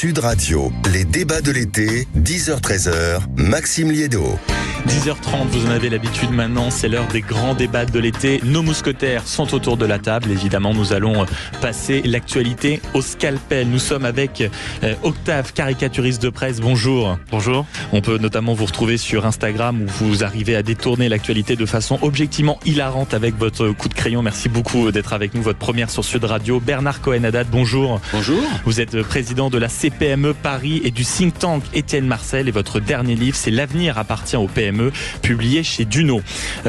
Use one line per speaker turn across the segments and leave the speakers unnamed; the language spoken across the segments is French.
Sud Radio, les débats de l'été, 10h-13h, Maxime Liédot.
10h30, vous en avez l'habitude maintenant, c'est l'heure des grands débats de l'été. Nos mousquetaires sont autour de la table. Évidemment, nous allons passer l'actualité au scalpel. Nous sommes avec Octave, caricaturiste de presse. Bonjour.
Bonjour.
On peut notamment vous retrouver sur Instagram où vous arrivez à détourner l'actualité de façon objectivement hilarante avec votre coup de crayon. Merci beaucoup d'être avec nous. Votre première sur Sud Radio. Bernard Cohen-Haddad, bonjour.
Bonjour.
Vous êtes président de la CPME Paris et du think tank Étienne Marcel. Et votre dernier livre, c'est L'avenir appartient aux PME, publié chez Duno.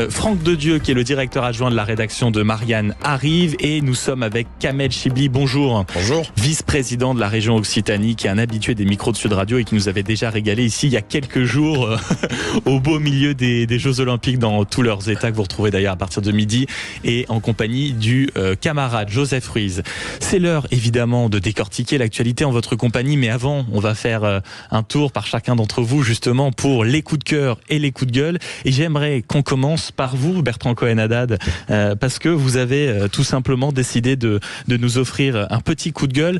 Franck Dedieu, qui est le directeur adjoint de la rédaction de Marianne, arrive et nous sommes avec Kamel Chibli. Bonjour.
Bonjour.
Vice-président de la région Occitanie, qui est un habitué des micros de Sud Radio et qui nous avait déjà régalé ici il y a quelques jours au beau milieu des Jeux Olympiques dans tous leurs états, que vous retrouvez d'ailleurs à partir de midi, et en compagnie du camarade Joseph Ruiz. C'est l'heure évidemment de décortiquer l'actualité en votre compagnie, mais avant on va faire un tour par chacun d'entre vous justement pour les coups de cœur et les coups de gueule, et j'aimerais qu'on commence par vous, Bertrand Cohen-Haddad, parce que vous avez tout simplement décidé de nous offrir un petit coup de gueule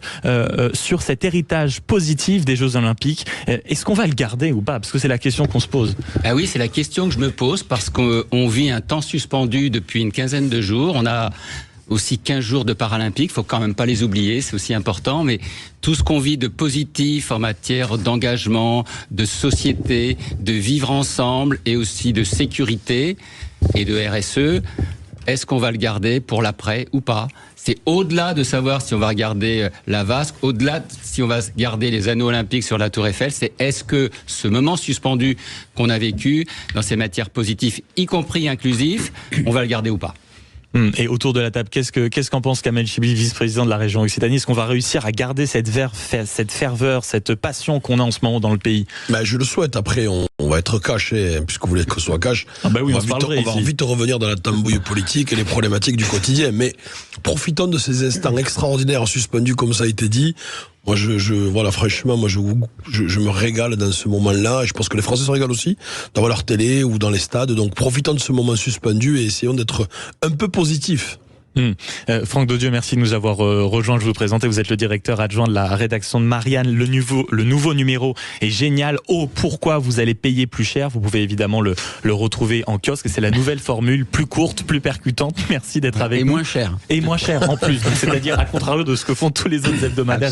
sur cet héritage positif des Jeux Olympiques. Est-ce qu'on va le garder ou pas? Parce que c'est la question qu'on se pose.
Ah oui, c'est la question que je me pose, parce qu'on vit un temps suspendu depuis une quinzaine de jours. On a aussi 15 jours de Paralympiques, faut quand même pas les oublier, c'est aussi important, mais tout ce qu'on vit de positif en matière d'engagement, de société, de vivre ensemble et aussi de sécurité et de RSE, est-ce qu'on va le garder pour l'après ou pas? C'est au-delà de savoir si on va regarder la vasque, au-delà de si on va garder les anneaux olympiques sur la Tour Eiffel, c'est est-ce que ce moment suspendu qu'on a vécu dans ces matières positives, y compris inclusifs, on va le garder ou pas?
Et autour de la table, qu'est-ce qu'en pense Kamel Chibli, vice-président de la région Occitanie? Est-ce qu'on va réussir à garder cette ferveur, cette passion qu'on a en ce moment dans le pays?
Je le souhaite. Après, on va être caché, puisque vous voulez que ce soit cash.
Ah bah oui,
on va vite revenir dans la tambouille politique et les problématiques du quotidien. Mais profitons de ces instants extraordinaires suspendus, comme ça a été dit. Moi, voilà, franchement, je me régale dans ce moment-là. Et je pense que les Français se régalent aussi, dans leur télé ou dans les stades. Donc, profitons de ce moment suspendu et essayons d'être un peu positifs.
Franck Dedieu, merci de nous avoir rejoint. Je vous présente, vous êtes le directeur adjoint de la rédaction de Marianne. Le nouveau numéro est génial. Oh, pourquoi vous allez payer plus cher? Vous pouvez évidemment le retrouver en kiosque. C'est la nouvelle formule, plus courte, plus percutante. Merci d'être avec nous.
Et moins cher.
Et moins cher en plus. C'est-à-dire à contrario de ce que font tous les autres hebdomadaires.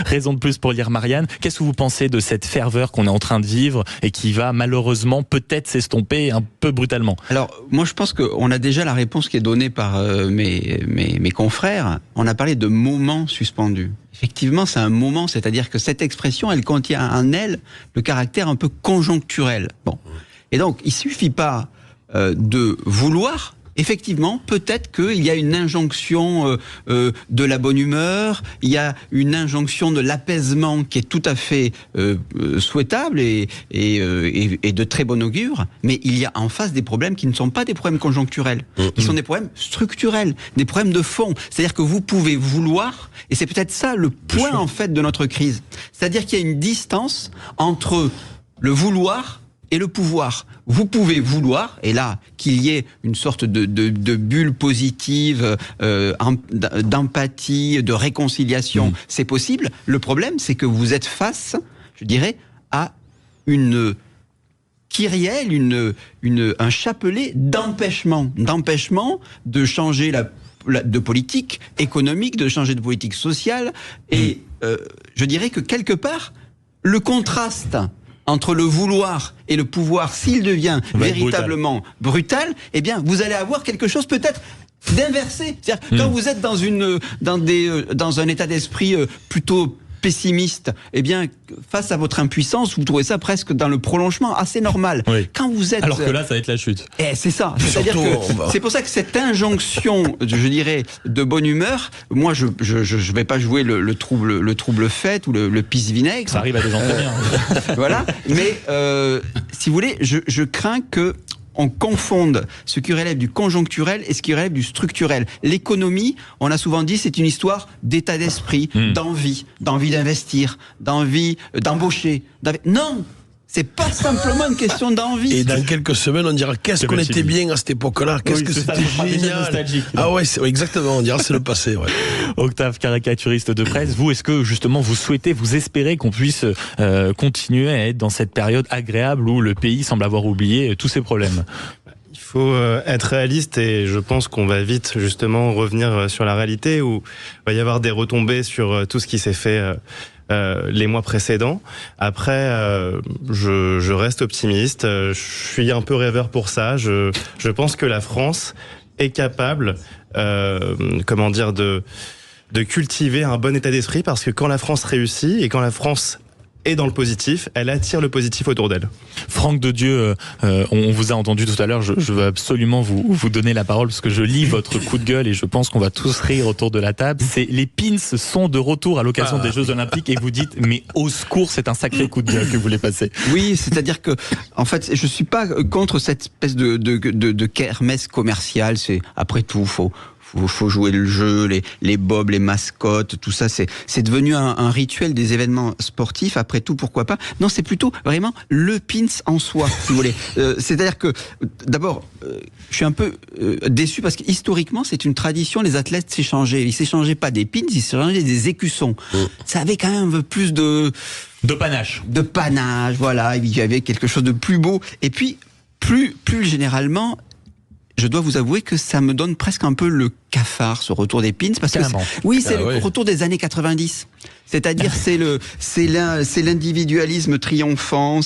Raison de plus pour lire Marianne. Qu'est-ce que vous pensez de cette ferveur qu'on est en train de vivre et qui va malheureusement peut-être s'estomper un peu brutalement?
Alors, moi je pense qu'on a déjà la réponse qui est donnée par mes confrères. On a parlé de moment suspendu. Effectivement, c'est un moment, c'est-à-dire que cette expression, elle contient en elle le caractère un peu conjoncturel. Bon. Et donc, il suffit pas de vouloir. Effectivement, peut-être qu'il y a une injonction de la bonne humeur, il y a une injonction de l'apaisement qui est tout à fait souhaitable et de très bon augure, mais il y a en face des problèmes qui ne sont pas des problèmes conjoncturels, qui sont des problèmes structurels, des problèmes de fond. C'est-à-dire que vous pouvez vouloir, et c'est peut-être ça le point en fait de notre crise, c'est-à-dire qu'il y a une distance entre le vouloir et le pouvoir. Vous pouvez vouloir, et là, qu'il y ait une sorte de bulle positive, d'empathie, de réconciliation, c'est possible. Le problème, c'est que vous êtes face, je dirais, à une kyrielle, un chapelet d'empêchement de changer de politique économique, de changer de politique sociale, et je dirais que quelque part, le contraste entre le vouloir et le pouvoir, s'il devient véritablement brutal, eh bien, vous allez avoir quelque chose peut-être d'inversé. C'est-à-dire, quand vous êtes dans un état d'esprit plutôt pessimiste, eh bien, face à votre impuissance, vous trouvez ça presque dans le prolongement assez normal.
Oui.
Quand vous êtes...
Alors que là, ça va être la chute.
C'est ça. C'est-à-dire que c'est pour ça que cette injonction, je dirais, de bonne humeur, moi, je vais pas jouer le trouble fête ou le pisse-vinaigre.
Ça arrive à des gens très bien.
Voilà. Mais, si vous voulez, je crains que on confonde ce qui relève du conjoncturel et ce qui relève du structurel. L'économie, on a souvent dit, c'est une histoire d'état d'esprit, d'envie d'investir, d'envie d'embaucher. Non, C'est pas simplement une question d'envie.
Et dans quelques semaines, on dira qu'est-ce qu'on était bien à cette époque-là, qu'est-ce que c'était génial. Ah ouais, exactement, on dira c'est le passé. Ouais.
Octave, caricaturiste de presse, vous, est-ce que justement vous souhaitez, vous espérez qu'on puisse continuer à être dans cette période agréable où le pays semble avoir oublié tous ses problèmes?
Il faut être réaliste et je pense qu'on va vite justement revenir sur la réalité où il va y avoir des retombées sur tout ce qui s'est fait les mois précédents. Après, je reste optimiste. Je suis un peu rêveur pour ça. Je pense que la France est capable, de cultiver un bon état d'esprit parce que quand la France réussit et quand la France est dans le positif, elle attire le positif autour d'elle.
Franck de Dieu, on vous a entendu tout à l'heure, je veux absolument vous donner la parole parce que je lis votre coup de gueule et je pense qu'on va tous rire autour de la table. Les pins sont de retour à l'occasion des Jeux Olympiques et vous dites, mais au secours, c'est un sacré coup de gueule que vous voulez passer.
Oui, c'est-à-dire que, en fait, je suis pas contre cette espèce de kermesse commerciale, c'est, après tout, faut jouer le jeu, les bobs, les mascottes, tout ça, c'est devenu un rituel des événements sportifs. Après tout, pourquoi pas? Non, c'est plutôt vraiment le pins en soi, si vous voulez. C'est-à-dire que, d'abord, je suis un peu déçu parce que historiquement, c'est une tradition. Les athlètes s'échangeaient. Ils s'échangeaient pas des pins, ils s'échangeaient des écussons. Ça avait quand même un peu plus de
panache.
De panache, voilà. Il y avait quelque chose de plus beau. Et puis, plus généralement, je dois vous avouer que ça me donne presque un peu le cafard, ce retour des pins, parce que c'est le retour des années 90. C'est-à-dire c'est l'individualisme triomphant,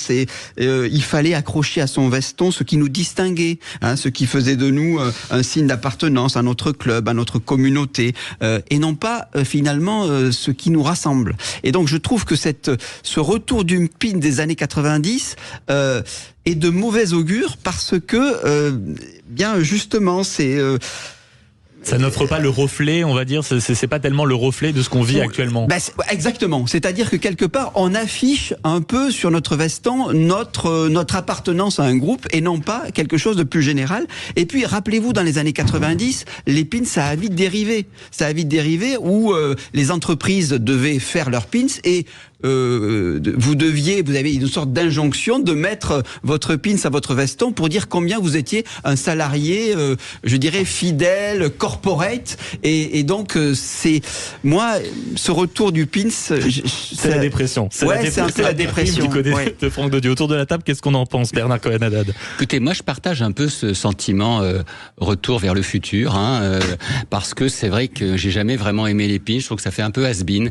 il fallait accrocher à son veston ce qui nous distinguait, ce qui faisait de nous un signe d'appartenance à notre club, à notre communauté, et non pas finalement ce qui nous rassemble. Et donc je trouve que ce retour du pin des années 90 est de mauvais augure parce que bien justement
ça n'offre pas le reflet, on va dire, c'est pas tellement le reflet de ce qu'on vit actuellement.
Exactement. C'est-à-dire que quelque part, on affiche un peu sur notre veston notre appartenance à un groupe et non pas quelque chose de plus général. Et puis, rappelez-vous, dans les années 90, les pins, ça a vite dérivé. Ça a vite dérivé où les entreprises devaient faire leurs pins et vous avez une sorte d'injonction de mettre votre pins à votre veston pour dire combien vous étiez un salarié, je dirais fidèle, corporate, et donc c'est moi ce retour du pins,
c'est la dépression. C'est un peu la dépression du côté de Franck de Dieu. Autour de la table, qu'est-ce qu'on en pense, Bernard Cohen-Haddad?
Écoutez, moi je partage un peu ce sentiment retour vers le futur, parce que c'est vrai que j'ai jamais vraiment aimé les pins. Je trouve que ça fait un peu has-been.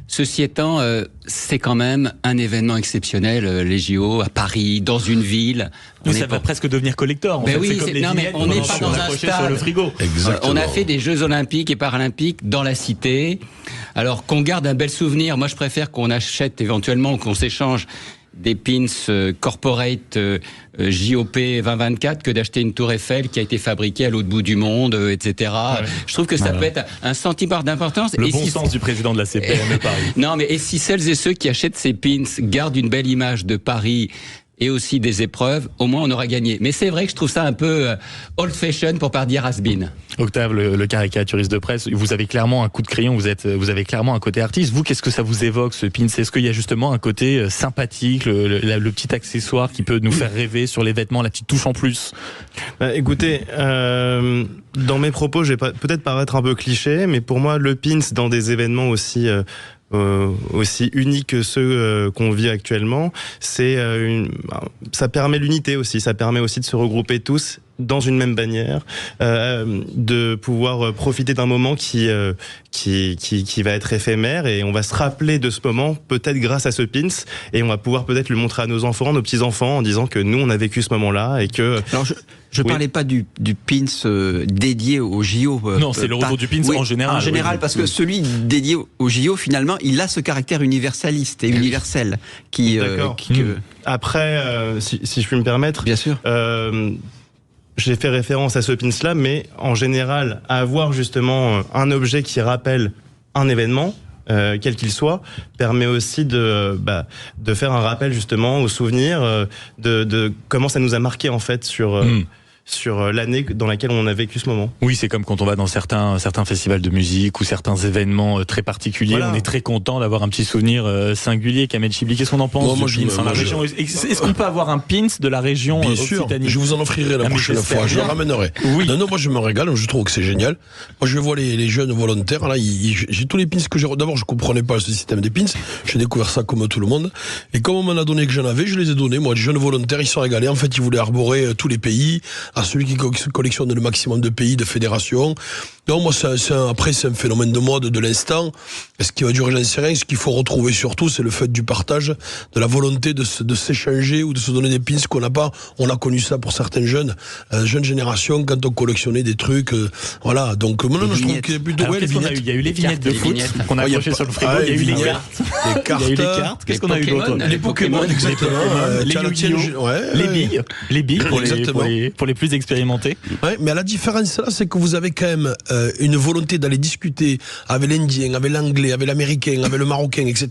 Ceci étant, c'est quand même un événement exceptionnel, les JO à Paris, dans une ville.
Ça va presque devenir collector. En fait.
Oui,
c'est comme les
mais on n'est pas dans un stade.
Sur le frigo.
On a fait des Jeux Olympiques et Paralympiques dans la cité. Alors qu'on garde un bel souvenir. Moi, je préfère qu'on achète éventuellement ou qu'on s'échange des pins corporate JOP 2024 que d'acheter une tour Eiffel qui a été fabriquée à l'autre bout du monde, etc. Ouais. Je trouve que ça peut être un sentiment d'importance.
Le bon sens du président de la CPM Paris.
Non, mais et si celles et ceux qui achètent ces pins gardent une belle image de Paris et aussi des épreuves, au moins on aura gagné. Mais c'est vrai que je trouve ça un peu old fashion pour pas dire has-been.
Octave, le caricaturiste de presse, vous avez clairement un coup de crayon, vous avez clairement un côté artiste. Vous, qu'est-ce que ça vous évoque, ce pin? Est-ce qu'il y a justement un côté sympathique, le petit accessoire qui peut nous faire rêver sur les vêtements, la petite touche en plus?
Écoutez, dans mes propos, je vais peut-être paraître un peu cliché, mais pour moi, le pin dans des événements aussi uniques que ceux qu'on vit actuellement, ça permet l'unité aussi, ça permet aussi de se regrouper tous dans une même bannière, de pouvoir profiter d'un moment qui va être éphémère, et on va se rappeler de ce moment peut-être grâce à ce pins, et on va pouvoir peut-être le montrer à nos enfants, nos petits-enfants, en disant que nous on a vécu ce moment-là et que...
Alors je parlais pas du pins dédié au JO.
Non, c'est le retour du pins en général.
En général, parce que celui dédié au JO, finalement, il a ce caractère universaliste et universel qui.
Après, si je puis me permettre.
Bien sûr.
J'ai fait référence à ce pins-là, mais en général, avoir justement un objet qui rappelle un événement, quel qu'il soit, permet aussi de faire un rappel justement aux souvenirs de comment ça nous a marqué en fait sur sur l'année dans laquelle on a vécu ce moment.
Oui, c'est comme quand on va dans certains festivals de musique ou certains événements très particuliers. Voilà. On est très content d'avoir un petit souvenir singulier. Kamel Chibli, qu'est-ce qu'on en pense du pins dans la région ? Est-ce qu'on peut avoir un pins de la région Occitanie ?
Je vous en offrirai la prochaine fois. Je le ramènerai.
Oui.
Non, moi je me régale. Je trouve que c'est génial. Moi je vois les jeunes volontaires. Là, j'ai tous les pins que j'ai. D'abord, je comprenais pas ce système des pins. J'ai découvert ça comme tout le monde. Et comme on m'en a donné que j'en avais, je les ai donnés. Moi, les jeunes volontaires, ils se sont régalés. En fait, ils voulaient arborer tous les pays. À celui qui collectionne le maximum de pays, de fédérations. Non, moi, après, c'est un phénomène de mode de l'instant. Est-ce qu'il va durer, j'en sais rien. Ce qu'il faut retrouver surtout, c'est le fait du partage, de la volonté de s'échanger ou de se donner des pins qu'on n'a pas. On a connu ça pour certaines jeunes générations quand on collectionnait des trucs. Voilà. Donc, non, je trouve qu'il y a plutôt,
les vignettes. Il y a eu les vignettes de foot qu'on a accrochées sur le frigo. Il y a eu les cartes.
Les cartes.
Il y a eu les cartes. Qu'est-ce qu'on a eu d'autre ?
Les Pokémon,
exactement. Les yo-yo. Les billes pour les plus expérimentés.
Ouais, mais la différence là, c'est que vous avez quand même une volonté d'aller discuter avec l'Indien, avec l'Anglais, avec l'Américain, avec le Marocain, etc.,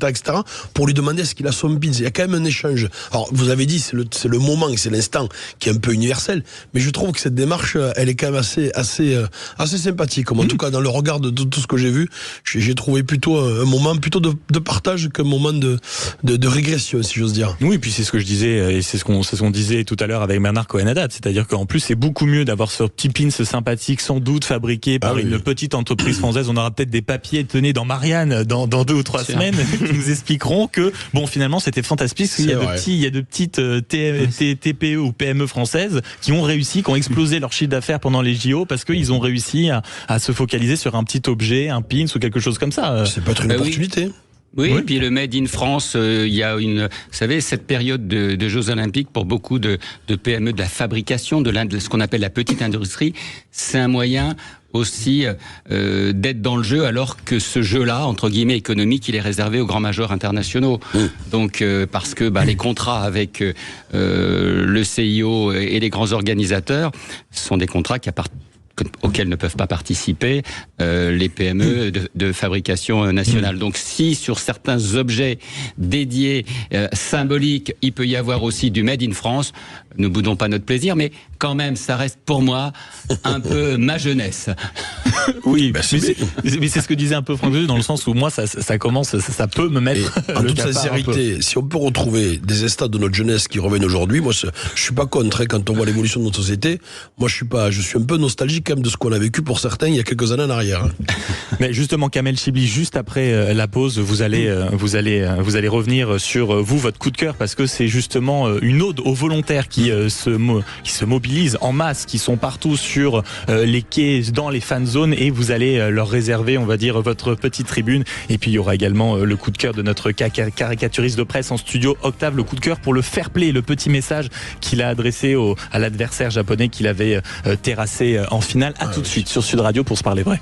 pour lui demander est-ce qu'il a son pins. Il y a quand même un échange. Alors, vous avez dit, c'est le moment, c'est l'instant qui est un peu universel, mais je trouve que cette démarche, elle est quand même assez sympathique. En tout cas, dans le regard de tout ce que j'ai vu, j'ai trouvé plutôt un moment plutôt de partage qu'un moment de régression, si j'ose dire.
Oui, puis c'est ce que je disais, et c'est ce qu'on disait tout à l'heure avec Bernard Cohen-Haddad, c'est-à-dire qu'en plus, c'est beaucoup mieux d'avoir ce petit pins sympathique, sans doute fabriqué par une petite entreprise française. On aura peut-être des papiers tenus dans Marianne dans 2 ou 3 semaines qui nous expliqueront que finalement c'était fantastique. Il y a de petites TPE ou PME françaises qui ont réussi, qui ont explosé leur chiffre d'affaires pendant les JO parce qu'ils ont réussi à se focaliser sur un petit objet, un pins ou quelque chose comme ça.
C'est pas une opportunité.
Oui, et puis le Made in France, il y a vous savez, cette période de Jeux Olympiques pour beaucoup de PME, de la fabrication, de ce qu'on appelle la petite industrie, c'est un moyen aussi d'être dans le jeu, alors que ce jeu-là, entre guillemets économique, il est réservé aux grands majors internationaux. Donc parce que les contrats avec le CIO et les grands organisateurs sont des contrats auxquels ne peuvent pas participer les PME de fabrication nationale. Donc si sur certains objets dédiés, symboliques, il peut y avoir aussi du Made in France, ne boudons pas notre plaisir, mais quand même, ça reste pour moi un peu ma jeunesse.
Oui, mais c'est ce que disait un peu Franck, dans le sens où moi, ça commence, ça peut me mettre...
En toute sincérité, si on peut retrouver des états de notre jeunesse qui reviennent aujourd'hui, moi, je suis pas contre, quand on voit l'évolution de notre société. Moi, je suis un peu nostalgique quand même de ce qu'on a vécu pour certains il y a quelques années en arrière.
Mais justement, Kamel Chibli, juste après la pause, vous allez revenir sur votre coup de cœur, parce que c'est justement une ode aux volontaires qui se mobilisent en masse, qui sont partout sur les quais, dans les fan zones, et vous allez leur réserver, on va dire, votre petite tribune. Et puis il y aura également le coup de cœur de notre caricaturiste de presse en studio, Octave, le coup de cœur pour le fair play, le petit message qu'il a adressé à l'adversaire japonais qu'il avait terrassé en finale. À tout de suite sur Sud Radio pour se parler vrai.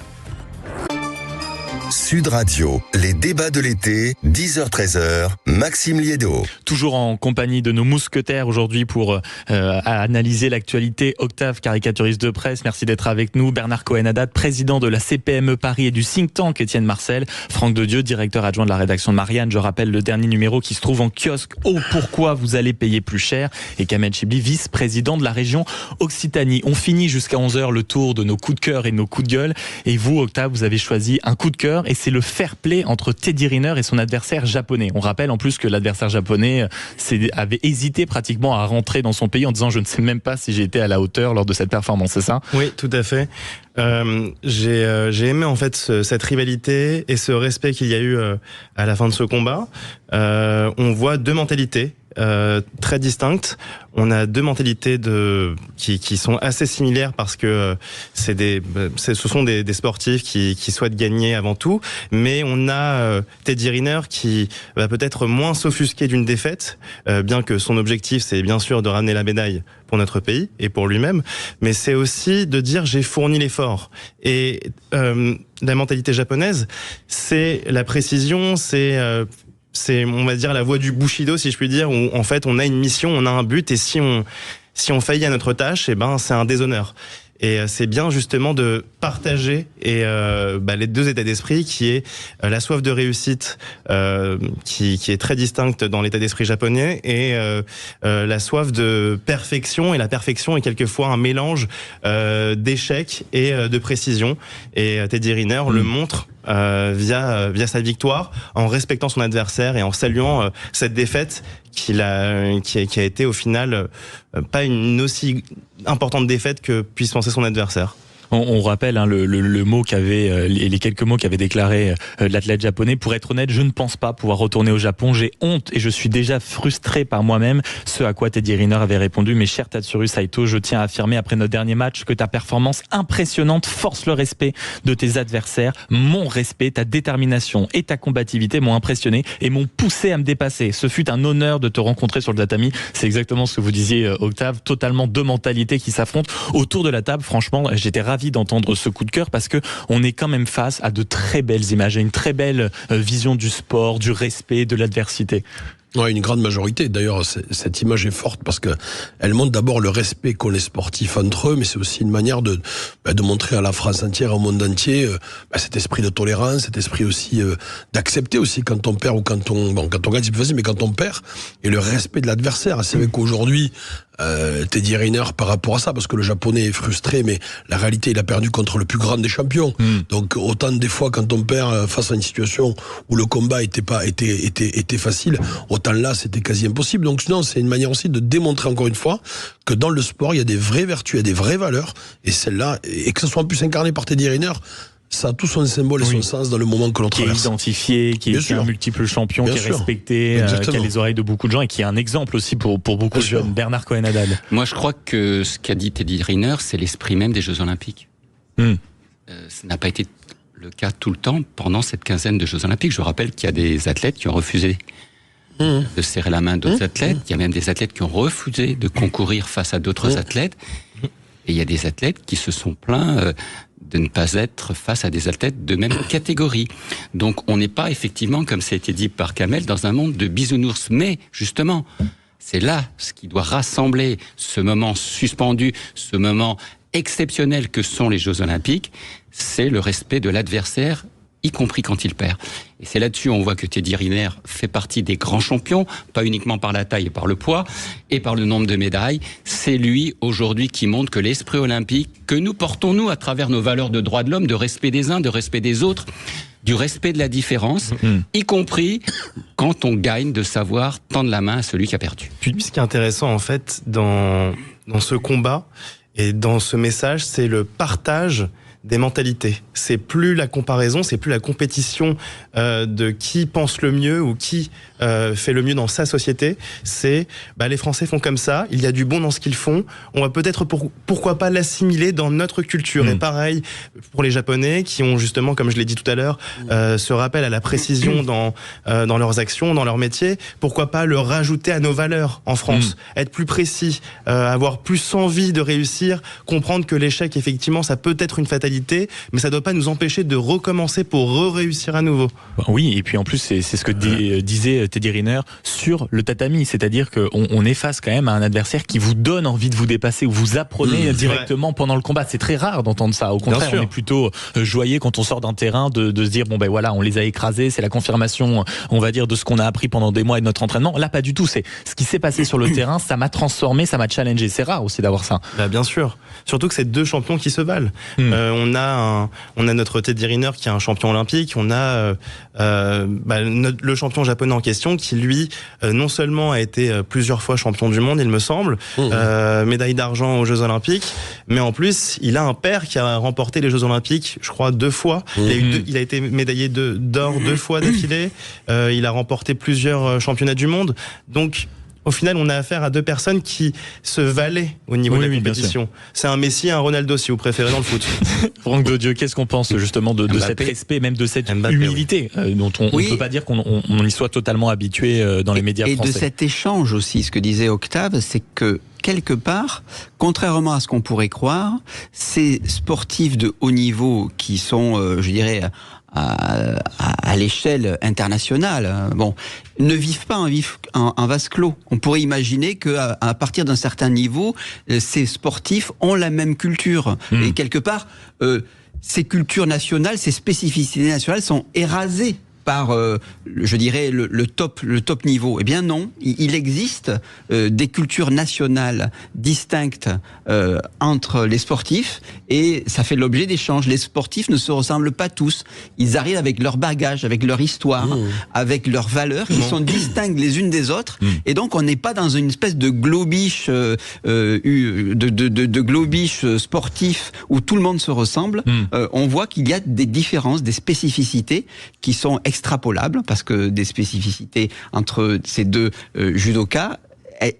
Sud Radio, les débats de l'été, 10h-13h, Maxime Liédo.
Toujours en compagnie de nos mousquetaires aujourd'hui pour analyser l'actualité. Octave, caricaturiste de presse, merci d'être avec nous. Bernard Cohen-Haddad, président de la CPME Paris et du think tank Étienne Marcel. Franck Dedieu, directeur adjoint de la rédaction de Marianne. Je rappelle le dernier numéro qui se trouve en kiosque. Oh, pourquoi vous allez payer plus cher? Et Kamel Chibli, vice-président de la région Occitanie. On finit jusqu'à 11h le tour de nos coups de cœur et nos coups de gueule. Et vous, Octave, vous avez choisi un coup de cœur, et c'est le fair play entre Teddy Riner et son adversaire japonais. On rappelle en plus que l'adversaire japonais avait hésité pratiquement à rentrer dans son pays en disant je ne sais même pas si j'ai été à la hauteur lors de cette performance, c'est ça?
Oui, tout à fait. J'ai aimé en fait cette rivalité et ce respect qu'il y a eu à la fin de ce combat. On voit deux mentalités très distinctes. On a deux mentalités qui sont assez similaires parce que ce sont des sportifs qui souhaitent gagner avant tout, mais on a Teddy Riner qui va peut-être moins s'offusquer d'une défaite, bien que son objectif c'est bien sûr de ramener la médaille pour notre pays et pour lui-même, mais c'est aussi de dire j'ai fourni l'effort. Et la mentalité japonaise, c'est la précision, c'est on va dire la voie du Bushido, si je puis dire, où en fait on a une mission, on a un but, et si on faillit à notre tâche, c'est un déshonneur. Et c'est bien justement de partager les deux états d'esprit, qui est la soif de réussite, qui est très distincte dans l'état d'esprit japonais, et la soif de perfection. Et la perfection est quelquefois un mélange d'échec et de précision. Et Teddy Riner le montre via sa victoire, en respectant son adversaire et en saluant cette défaite qui a été au final pas une aussi importante défaite que puisse penser son adversaire.
On rappelle le mot les quelques mots qu'avait déclaré l'athlète japonais. Pour être honnête, je ne pense pas pouvoir retourner au Japon. J'ai honte et je suis déjà frustré par moi-même. Ce à quoi Teddy Riner avait répondu: mais cher Tatsuru Saito, je tiens à affirmer après notre dernier match que ta performance impressionnante force le respect de tes adversaires. Mon respect, ta détermination et ta combativité m'ont impressionné et m'ont poussé à me dépasser. Ce fut un honneur de te rencontrer sur le tatami. C'est exactement ce que vous disiez, Octave. Totalement deux mentalités qui s'affrontent autour de la table. Franchement, j'étais ravi d'entendre ce coup de cœur, parce que on est quand même face à de très belles images, à une très belle vision du sport, du respect, de l'adversité.
Ouais, une grande majorité. D'ailleurs, cette image est forte parce que elle montre d'abord le respect qu'ont les sportifs entre eux, mais c'est aussi une manière de montrer à la France entière, au monde entier, cet esprit de tolérance, cet esprit aussi d'accepter aussi quand on perd ou quand on gagne, c'est plus facile, mais quand on perd, et le respect de l'adversaire. C'est vrai qu'aujourd'hui, Teddy Riner par rapport à ça, parce que le japonais est frustré, mais la réalité, il a perdu contre le plus grand des champions. Donc autant des fois quand on perd face à une situation où le combat était facile, autant là c'était quasi impossible. Donc non, c'est une manière aussi de démontrer encore une fois que dans le sport il y a des vraies vertus, il y a des vraies valeurs, et celle-là, et que ce soit en plus incarné par Teddy Riner, ça a tout son symbole et son sens dans le moment que l'on traverse.
Qui est identifié, qui est un multiple champion, qui est respecté, qui a les oreilles de beaucoup de gens et qui est un exemple aussi pour beaucoup de jeunes. Bernard Cohen-Haddad.
Moi, je crois que ce qu'a dit Teddy Riner, c'est l'esprit même des Jeux Olympiques. Ça n'a pas été le cas tout le temps pendant cette quinzaine de Jeux Olympiques. Je rappelle qu'il y a des athlètes qui ont refusé de serrer la main d'autres athlètes. Il y a même des athlètes qui ont refusé de concourir face à d'autres athlètes. Et il y a des athlètes qui se sont plaints de ne pas être face à des athlètes de même catégorie. Donc on n'est pas effectivement, comme ça a été dit par Kamel, dans un monde de bisounours. Mais justement, c'est là ce qui doit rassembler ce moment suspendu, ce moment exceptionnel que sont les Jeux Olympiques, c'est le respect de l'adversaire, y compris quand il perd. Et c'est là-dessus on voit que Teddy Riner fait partie des grands champions, pas uniquement par la taille et par le poids, et par le nombre de médailles. C'est lui, aujourd'hui, qui montre que l'esprit olympique, que nous portons, nous, à travers nos valeurs de droits de l'homme, de respect des uns, de respect des autres, du respect de la différence, y compris quand on gagne, de savoir tendre la main à celui qui a perdu.
Puis ce qui est intéressant, en fait, dans ce combat et dans ce message, c'est le partage des mentalités. C'est plus la comparaison, c'est plus la compétition de qui pense le mieux ou qui fait le mieux dans sa société. C'est les Français font comme ça, il y a du bon dans ce qu'ils font, on va peut-être pourquoi pas l'assimiler dans notre culture. Et pareil pour les Japonais qui ont justement, comme je l'ai dit tout à l'heure, ce rappel à la précision dans leurs actions, dans leur métier. Pourquoi pas le rajouter à nos valeurs en France, être plus précis, avoir plus envie de réussir, comprendre que l'échec, effectivement, ça peut être une fatalité, mais ça ne doit pas nous empêcher de recommencer pour réussir à nouveau.
Oui, et puis en plus, c'est ce que disait Teddy Riner sur le tatami, c'est-à-dire qu'on est face quand même à un adversaire qui vous donne envie de vous dépasser, ou vous apprenez directement pendant le combat. C'est très rare d'entendre ça. Au contraire, on est plutôt joyeux quand on sort d'un terrain de se dire, bon ben voilà, on les a écrasés, c'est la confirmation, on va dire, de ce qu'on a appris pendant des mois et de notre entraînement. Là, pas du tout. C'est ce qui s'est passé sur le terrain, ça m'a transformé, ça m'a challengé. C'est rare aussi d'avoir ça.
Bien sûr. Surtout que c'est deux champions qui se valent. On a notre Teddy Riner qui est un champion olympique, on a le champion japonais en question qui, lui, non seulement a été plusieurs fois champion du monde, il me semble, médaille d'argent aux Jeux Olympiques, mais en plus, il a un père qui a remporté les Jeux Olympiques, je crois, 2 fois. Il a été médaillé d'or 2 fois d'affilée. Il a remporté plusieurs championnats du monde. Donc, au final, on a affaire à 2 personnes qui se valaient au niveau de la compétition. C'est un Messi et un Ronaldo, si vous préférez, dans le foot.
Franck Dodieu, qu'est-ce qu'on pense justement de cet respect, même de cette humilité dont on ne peut pas dire qu'on y soit totalement habitué dans les médias français.
Et de cet échange aussi, ce que disait Octave, c'est que quelque part, contrairement à ce qu'on pourrait croire, ces sportifs de haut niveau qui sont, je dirais, à l'échelle internationale, bon, ne vivent pas un vase clos. On pourrait imaginer qu'à partir d'un certain niveau, ces sportifs ont la même culture. Et quelque part, ces cultures nationales, ces spécificités nationales sont érasées par, je dirais, le top niveau. Eh bien non, il existe des cultures nationales distinctes entre les sportifs et ça fait l'objet d'échanges. Les sportifs ne se ressemblent pas tous. Ils arrivent avec leur bagage, avec leur histoire, avec leurs valeurs qui sont distinctes les unes des autres. Et donc on n'est pas dans une espèce de globish, de globish sportif où tout le monde se ressemble. On voit qu'il y a des différences, des spécificités qui sont extrapolables, parce que des spécificités entre ces deux judokas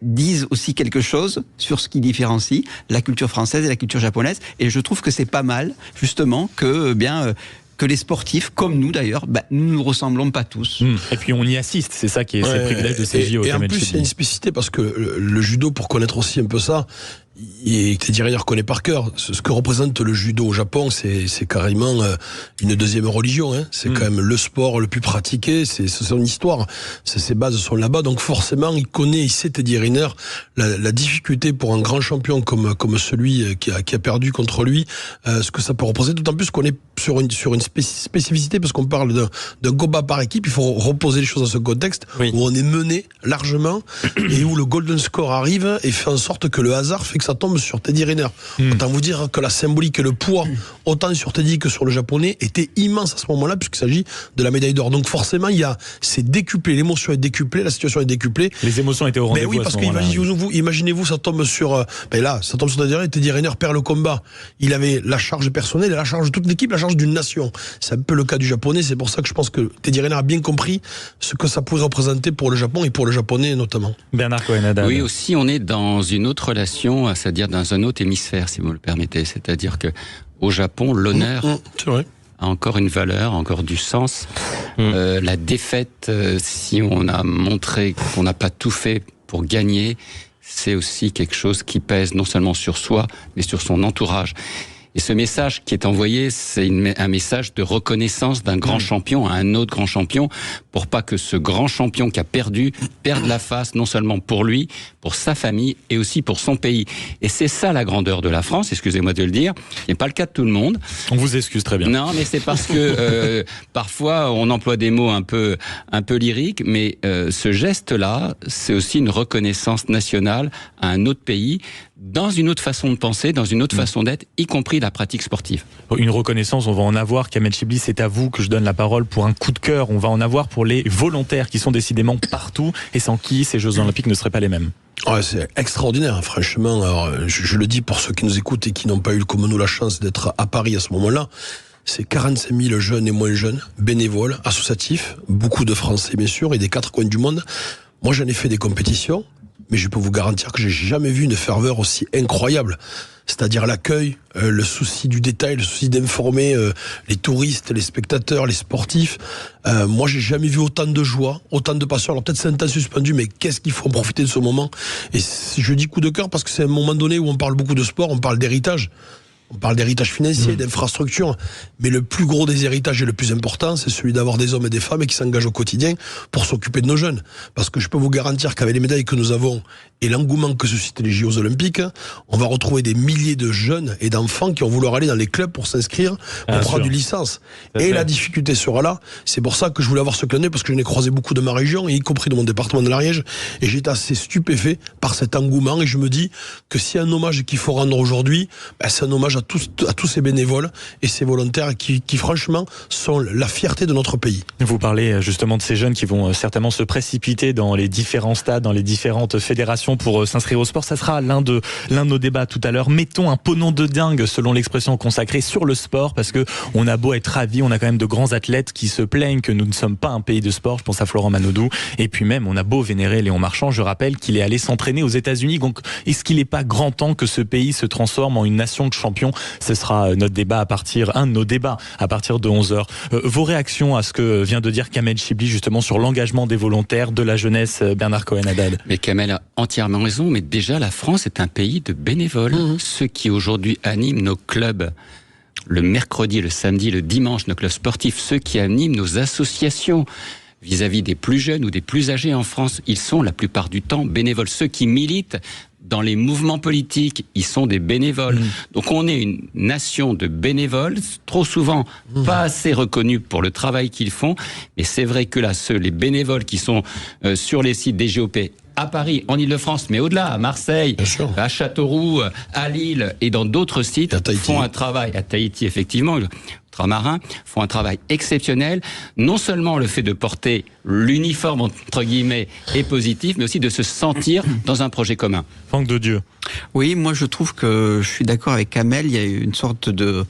disent aussi quelque chose sur ce qui différencie la culture française et la culture japonaise. Et je trouve que c'est pas mal, justement, que que les sportifs, comme nous d'ailleurs, nous ne nous ressemblons pas tous.
Et puis on y assiste, c'est ça qui est le privilège de ces JO.
Et en plus, il y a une spécificité, parce que le judo, pour connaître aussi un peu ça, et Teddy Riner connaît par cœur ce que représente le judo au Japon. C'est carrément une deuxième religion, hein. C'est quand même le sport le plus pratiqué, c'est son histoire, ses bases sont là-bas, donc forcément il sait, Teddy Riner, la difficulté pour un grand champion comme celui qui a perdu contre lui, ce que ça peut représenter, d'autant plus qu'on est sur une spécificité, parce qu'on parle d'un combat par équipe. Il faut reposer les choses dans ce contexte où on est mené largement et où le golden score arrive et fait en sorte que le hasard fait que ça tombe sur Teddy Riner. Autant vous dire que la symbolique et le poids, autant sur Teddy que sur le japonais, était immense à ce moment-là, puisqu'il s'agit de la médaille d'or. Donc forcément, c'est décuplé, l'émotion est décuplée, la situation est décuplée.
Les émotions étaient au rendez-vous.
Mais oui, parce que imaginez-vous, ça tombe sur Teddy Riner, Teddy Riner perd le combat. Il avait la charge personnelle et la charge de toute l'équipe, la charge d'une nation. C'est un peu le cas du japonais, c'est pour ça que je pense que Teddy Riner a bien compris ce que ça pouvait représenter pour le Japon et pour le japonais notamment.
Bernard Cohen-Adal.
Oui, aussi, on est dans une autre relation, c'est-à-dire dans un autre hémisphère, si vous le permettez. C'est-à-dire que au Japon, l'honneur a encore une valeur, encore du sens. La défaite, si on a montré qu'on n'a pas tout fait pour gagner, c'est aussi quelque chose qui pèse non seulement sur soi, mais sur son entourage. Et ce message qui est envoyé, c'est un message de reconnaissance d'un grand champion à un autre grand champion, pour pas que ce grand champion qui a perdu perde la face, non seulement pour lui, pour sa famille et aussi pour son pays. Et c'est ça la grandeur de la France, excusez-moi de le dire. Ce n'est pas le cas de tout le monde.
On vous excuse très bien.
Non, mais c'est parce que parfois on emploie des mots un peu lyriques, mais ce geste-là, c'est aussi une reconnaissance nationale à un autre pays, dans une autre façon de penser, dans une autre façon d'être, y compris la pratique sportive.
Une reconnaissance, on va en avoir. Kamel Chibli, c'est à vous que je donne la parole pour un coup de cœur. On va en avoir pour les volontaires qui sont décidément partout et sans qui ces Jeux Olympiques ne seraient pas les mêmes.
Ouais, c'est extraordinaire, franchement. Alors, je le dis pour ceux qui nous écoutent et qui n'ont pas eu comme nous la chance d'être à Paris à ce moment-là. C'est 45 000 jeunes et moins jeunes, bénévoles, associatifs, beaucoup de Français bien sûr et des 4 coins du monde. Moi, j'en ai fait des compétitions, mais je peux vous garantir que j'ai jamais vu une ferveur aussi incroyable. C'est-à-dire l'accueil, le souci du détail, le souci d'informer les touristes, les spectateurs, les sportifs. Moi, j'ai jamais vu autant de joie, autant de passion. Alors peut-être c'est un temps suspendu, mais qu'est-ce qu'il faut en profiter de ce moment. Et je dis coup de cœur parce que c'est un moment donné où on parle beaucoup de sport, on parle d'héritage. On parle d'héritage financier, d'infrastructure, mais le plus gros des héritages et le plus important, c'est celui d'avoir des hommes et des femmes qui s'engagent au quotidien pour s'occuper de nos jeunes. Parce que je peux vous garantir qu'avec les médailles que nous avons et l'engouement que suscitent les JO Olympiques, on va retrouver des milliers de jeunes et d'enfants qui vont vouloir aller dans les clubs pour s'inscrire, pour prendre une licence. Et la difficulté sera là. C'est pour ça que je voulais avoir ce clin d'œil, parce que je n'ai croisé beaucoup de ma région, et y compris de mon département de l'Ariège, et j'étais assez stupéfait par cet engouement, et je me dis que s'il y a un hommage qu'il faut rendre aujourd'hui, c'est un hommage à tous ces bénévoles et ces volontaires qui franchement sont la fierté de notre pays.
Vous parlez justement de ces jeunes qui vont certainement se précipiter dans les différents stades, dans les différentes fédérations pour s'inscrire au sport. Ça sera l'un de nos débats tout à l'heure. Mettons un pognon de dingue, selon l'expression consacrée, sur le sport, parce que on a beau être ravis, on a quand même de grands athlètes qui se plaignent que nous ne sommes pas un pays de sport. Je pense à Florent Manodou. Et puis même, on a beau vénérer Léon Marchand. Je rappelle qu'il est allé s'entraîner aux États-Unis. Donc, est-ce qu'il n'est pas grand temps que ce pays se transforme en une nation de champions? Ce sera notre débat un de nos débats à partir de 11h. Vos réactions à ce que vient de dire Kamel Chibli justement sur l'engagement des volontaires, de la jeunesse, Bernard Cohen-Adal.
Mais Kamel a entièrement raison, mais déjà la France est un pays de bénévoles. Ceux qui aujourd'hui animent nos clubs le mercredi, le samedi, le dimanche, nos clubs sportifs, ceux qui animent nos associations vis-à-vis des plus jeunes ou des plus âgés en France, ils sont la plupart du temps bénévoles. Ceux qui militent dans les mouvements politiques, ils sont des bénévoles. Donc on est une nation de bénévoles, trop souvent pas assez reconnus pour le travail qu'ils font. Mais c'est vrai que là, les bénévoles qui sont sur les sites des GOP, à Paris, en Ile-de-France, mais au-delà, à Marseille, à Châteauroux, à Lille et dans d'autres sites, font un travail, à Tahiti effectivement, ultramarins, font un travail exceptionnel. Non seulement le fait de porter l'uniforme, entre guillemets, est positif, mais aussi de se sentir dans un projet commun.
Franck de Dieu.
Oui, moi je trouve que je suis d'accord avec Kamel, il y a une sorte de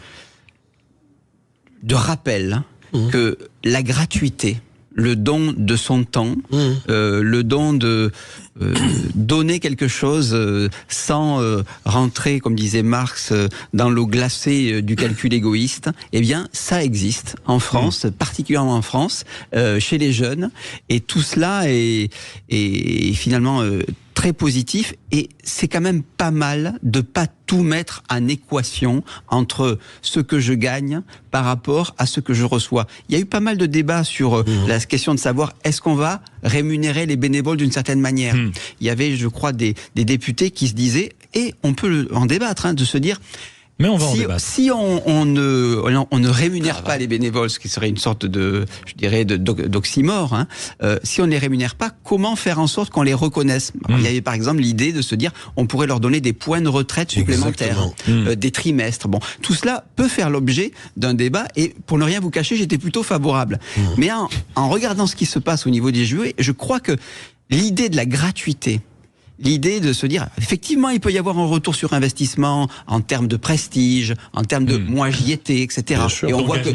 rappel que la gratuité, le don de son temps, le don de donner quelque chose sans rentrer, comme disait Marx, dans l'eau glacée du calcul égoïste, eh bien, ça existe en France, particulièrement en France, chez les jeunes. Et tout cela est finalement très positif, et c'est quand même pas mal de pas tout mettre en équation entre ce que je gagne par rapport à ce que je reçois. Il y a eu pas mal de débats sur la question de savoir est-ce qu'on va rémunérer les bénévoles d'une certaine manière. Il y avait, je crois, des députés qui se disaient, et on peut en débattre, de se dire,
mais on va en débattre.
Si on ne rémunère pas les bénévoles, ce qui serait une sorte de, je dirais, d'oxymore, si on ne les rémunère pas, comment faire en sorte qu'on les reconnaisse? Alors, il y avait par exemple l'idée de se dire, on pourrait leur donner des points de retraite supplémentaires, des trimestres. Bon, tout cela peut faire l'objet d'un débat, et pour ne rien vous cacher, j'étais plutôt favorable. Mais en regardant ce qui se passe au niveau des JO, je crois que l'idée de la gratuité, l'idée de se dire, effectivement, il peut y avoir un retour sur investissement en termes de prestige, en termes de moi j'y étais, etc.
Bien sûr,
et on voit que,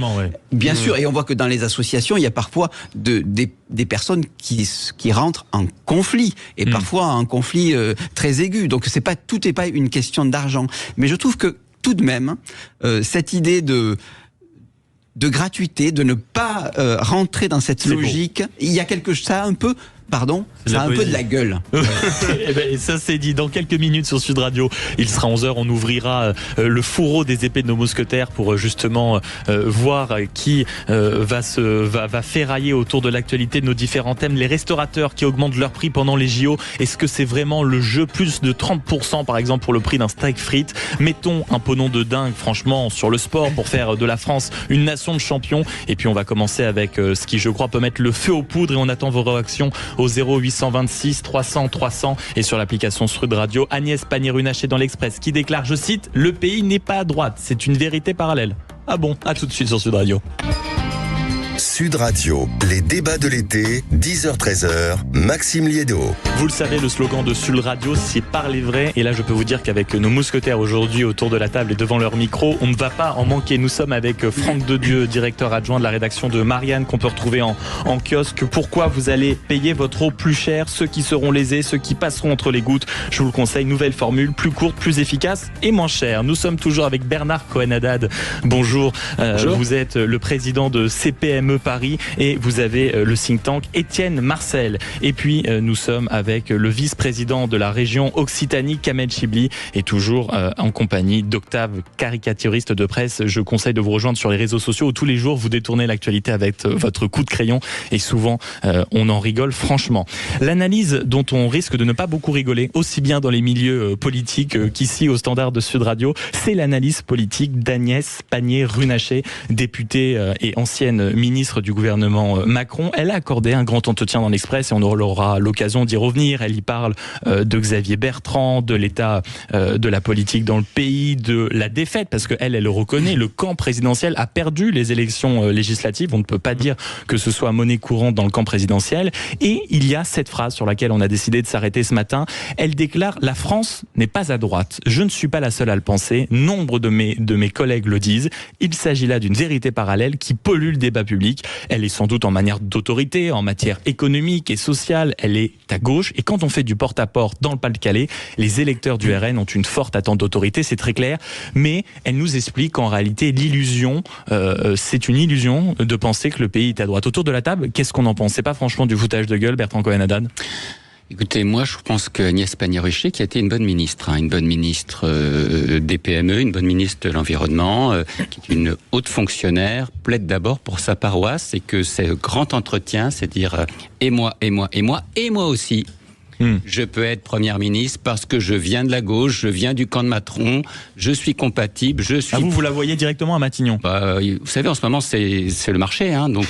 bien sûr, et on voit que dans les associations, il y a parfois des personnes qui rentrent en conflit, et parfois en conflit très aigu. Donc tout n'est pas une question d'argent. Mais je trouve que tout de même, cette idée de gratuité, de ne pas rentrer dans cette logique, il y a ça a un peu... Pardon, ça a un peu de la gueule.
Et ça c'est dit. Dans quelques minutes sur Sud Radio, il sera 11h, on ouvrira le fourreau des épées de nos mousquetaires pour justement voir qui va ferrailler autour de l'actualité de nos différents thèmes. Les restaurateurs qui augmentent leur prix pendant les JO, est-ce que c'est vraiment le jeu? Plus de 30% par exemple pour le prix d'un steak frites. Mettons un pognon de dingue franchement sur le sport pour faire de la France une nation de champions. Et puis on va commencer avec ce qui je crois peut mettre le feu aux poudres, et on attend vos réactions au 0826 300 300 et sur l'application Sud Radio. Agnès Pannier-Runacher dans l'Express qui déclare, je cite, le pays n'est pas à droite, c'est une vérité parallèle. Ah bon, à tout de suite sur Sud Radio.
Sud Radio, les débats de l'été, 10h-13h, Maxime Liédo.
Vous le savez, le slogan de Sud Radio, c'est parler vrai. Et là, je peux vous dire qu'avec nos mousquetaires aujourd'hui autour de la table et devant leur micro, on ne va pas en manquer. Nous sommes avec Franck de Dieu, directeur adjoint de la rédaction de Marianne, qu'on peut retrouver en kiosque. Pourquoi vous allez payer votre eau plus cher? Ceux qui seront lésés, ceux qui passeront entre les gouttes. Je vous le conseille, nouvelle formule, plus courte, plus efficace et moins chère. Nous sommes toujours avec Bernard Cohen-Haddad. Bonjour.
Bonjour.
Vous êtes le président de CPME Paris et vous avez le think tank Étienne Marcel. Et puis nous sommes avec le vice-président de la région Occitanie, Kamel Chibli, et toujours en compagnie d'Octave, caricaturiste de presse. Je conseille de vous rejoindre sur les réseaux sociaux où tous les jours vous détournez l'actualité avec votre coup de crayon, et souvent on en rigole franchement. L'analyse dont on risque de ne pas beaucoup rigoler, aussi bien dans les milieux politiques qu'ici au Standard de Sud Radio, c'est l'analyse politique d'Agnès Pannier-Runacher, députée et ancienne ministre du gouvernement Macron. Elle a accordé un grand entretien dans l'Express et on aura l'occasion d'y revenir. Elle y parle de Xavier Bertrand, de l'état de la politique dans le pays, de la défaite, parce qu'elle le reconnaît, le camp présidentiel a perdu les élections législatives. On ne peut pas dire que ce soit monnaie courante dans le camp présidentiel. Et il y a cette phrase sur laquelle on a décidé de s'arrêter ce matin. Elle déclare « La France n'est pas à droite. Je ne suis pas la seule à le penser. Nombre de mes collègues le disent. Il s'agit là d'une vérité parallèle qui pollue le débat public. Elle est sans doute en manière d'autorité, en matière économique et sociale. Elle est à gauche. Et quand on fait du porte-à-porte dans le Pas-de-Calais, les électeurs du RN ont une forte attente d'autorité, c'est très clair. Mais elle nous explique qu'en réalité, c'est une illusion de penser que le pays est à droite. Autour de la table, qu'est-ce qu'on en pense? C'est pas franchement du foutage de gueule, Bertrand Cohen-Haddad?
Écoutez, moi je pense que Agnès Pannier-Runacher qui a été une bonne ministre, une bonne ministre des PME, une bonne ministre de l'Environnement, qui est une haute fonctionnaire, plaide d'abord pour sa paroisse et que c'est grand entretien, c'est dire et moi aussi. Je peux être première ministre parce que je viens de la gauche, je viens du camp de Macron, je suis compatible, je suis...
Ah, vous la voyez directement à Matignon?
Vous savez, en ce moment, c'est le marché, donc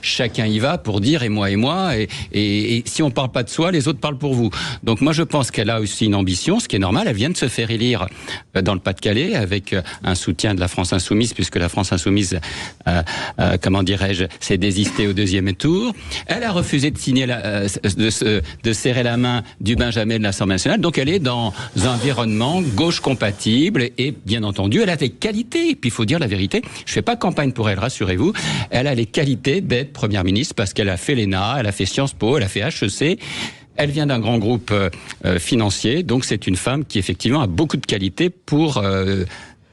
chacun y va pour dire et moi, et si on parle pas de soi, les autres parlent pour vous. Donc moi, je pense qu'elle a aussi une ambition, ce qui est normal, elle vient de se faire élire dans le Pas-de-Calais avec un soutien de la France Insoumise, puisque la France Insoumise, comment dirais-je, s'est désistée au deuxième tour. Elle a refusé de signer, de serrer la main du Benjamin de l'Assemblée nationale, donc elle est dans un environnement gauche compatible et bien entendu elle a des qualités, et puis il faut dire la vérité, je fais pas campagne pour elle, rassurez-vous, elle a les qualités d'être première ministre parce qu'elle a fait l'ENA, elle a fait Sciences Po, elle a fait HEC, elle vient d'un grand groupe financier, donc c'est une femme qui effectivement a beaucoup de qualités pour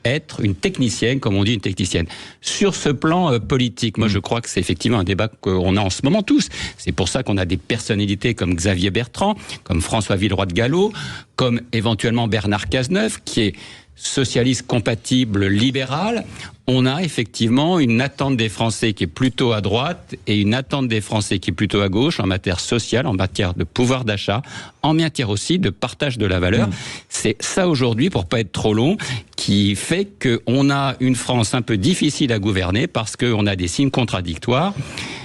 être une technicienne, comme on dit, une technicienne. Sur ce plan politique, moi je crois que c'est effectivement un débat qu'on a en ce moment tous. C'est pour ça qu'on a des personnalités comme Xavier Bertrand, comme François Villeroy de Galhau, comme éventuellement Bernard Cazeneuve, qui est socialiste compatible libéral. On a effectivement une attente des Français qui est plutôt à droite et une attente des Français qui est plutôt à gauche en matière sociale, en matière de pouvoir d'achat, en matière aussi de partage de la valeur. C'est ça aujourd'hui, pour pas être trop long, qui fait qu'on a une France un peu difficile à gouverner parce qu'on a des signes contradictoires.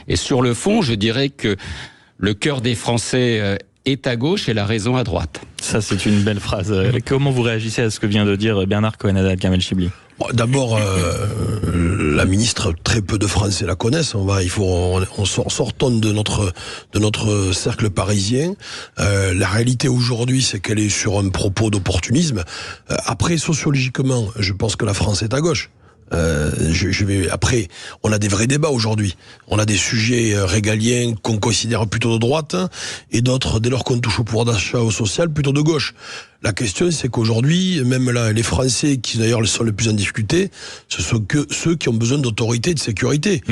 Et sur le fond, je dirais que le cœur des Français est à gauche et la raison à droite.
Ça, c'est une belle phrase. Comment vous réagissez à ce que vient de dire Bernard Cohen-Haddad, Kamel Chibli?
D'abord, la ministre, très peu de Français la connaissent. Sortons de notre cercle parisien. La réalité aujourd'hui, c'est qu'elle est sur un propos d'opportunisme. Après, sociologiquement, je pense que la France est à gauche. Après, on a des vrais débats aujourd'hui. On a des sujets régaliens qu'on considère plutôt de droite et d'autres, dès lors qu'on touche au pouvoir d'achat, au social, plutôt de gauche. La question, c'est qu'aujourd'hui, même là, les Français qui d'ailleurs sont les plus en difficulté, ce sont que ceux qui ont besoin d'autorité et de sécurité.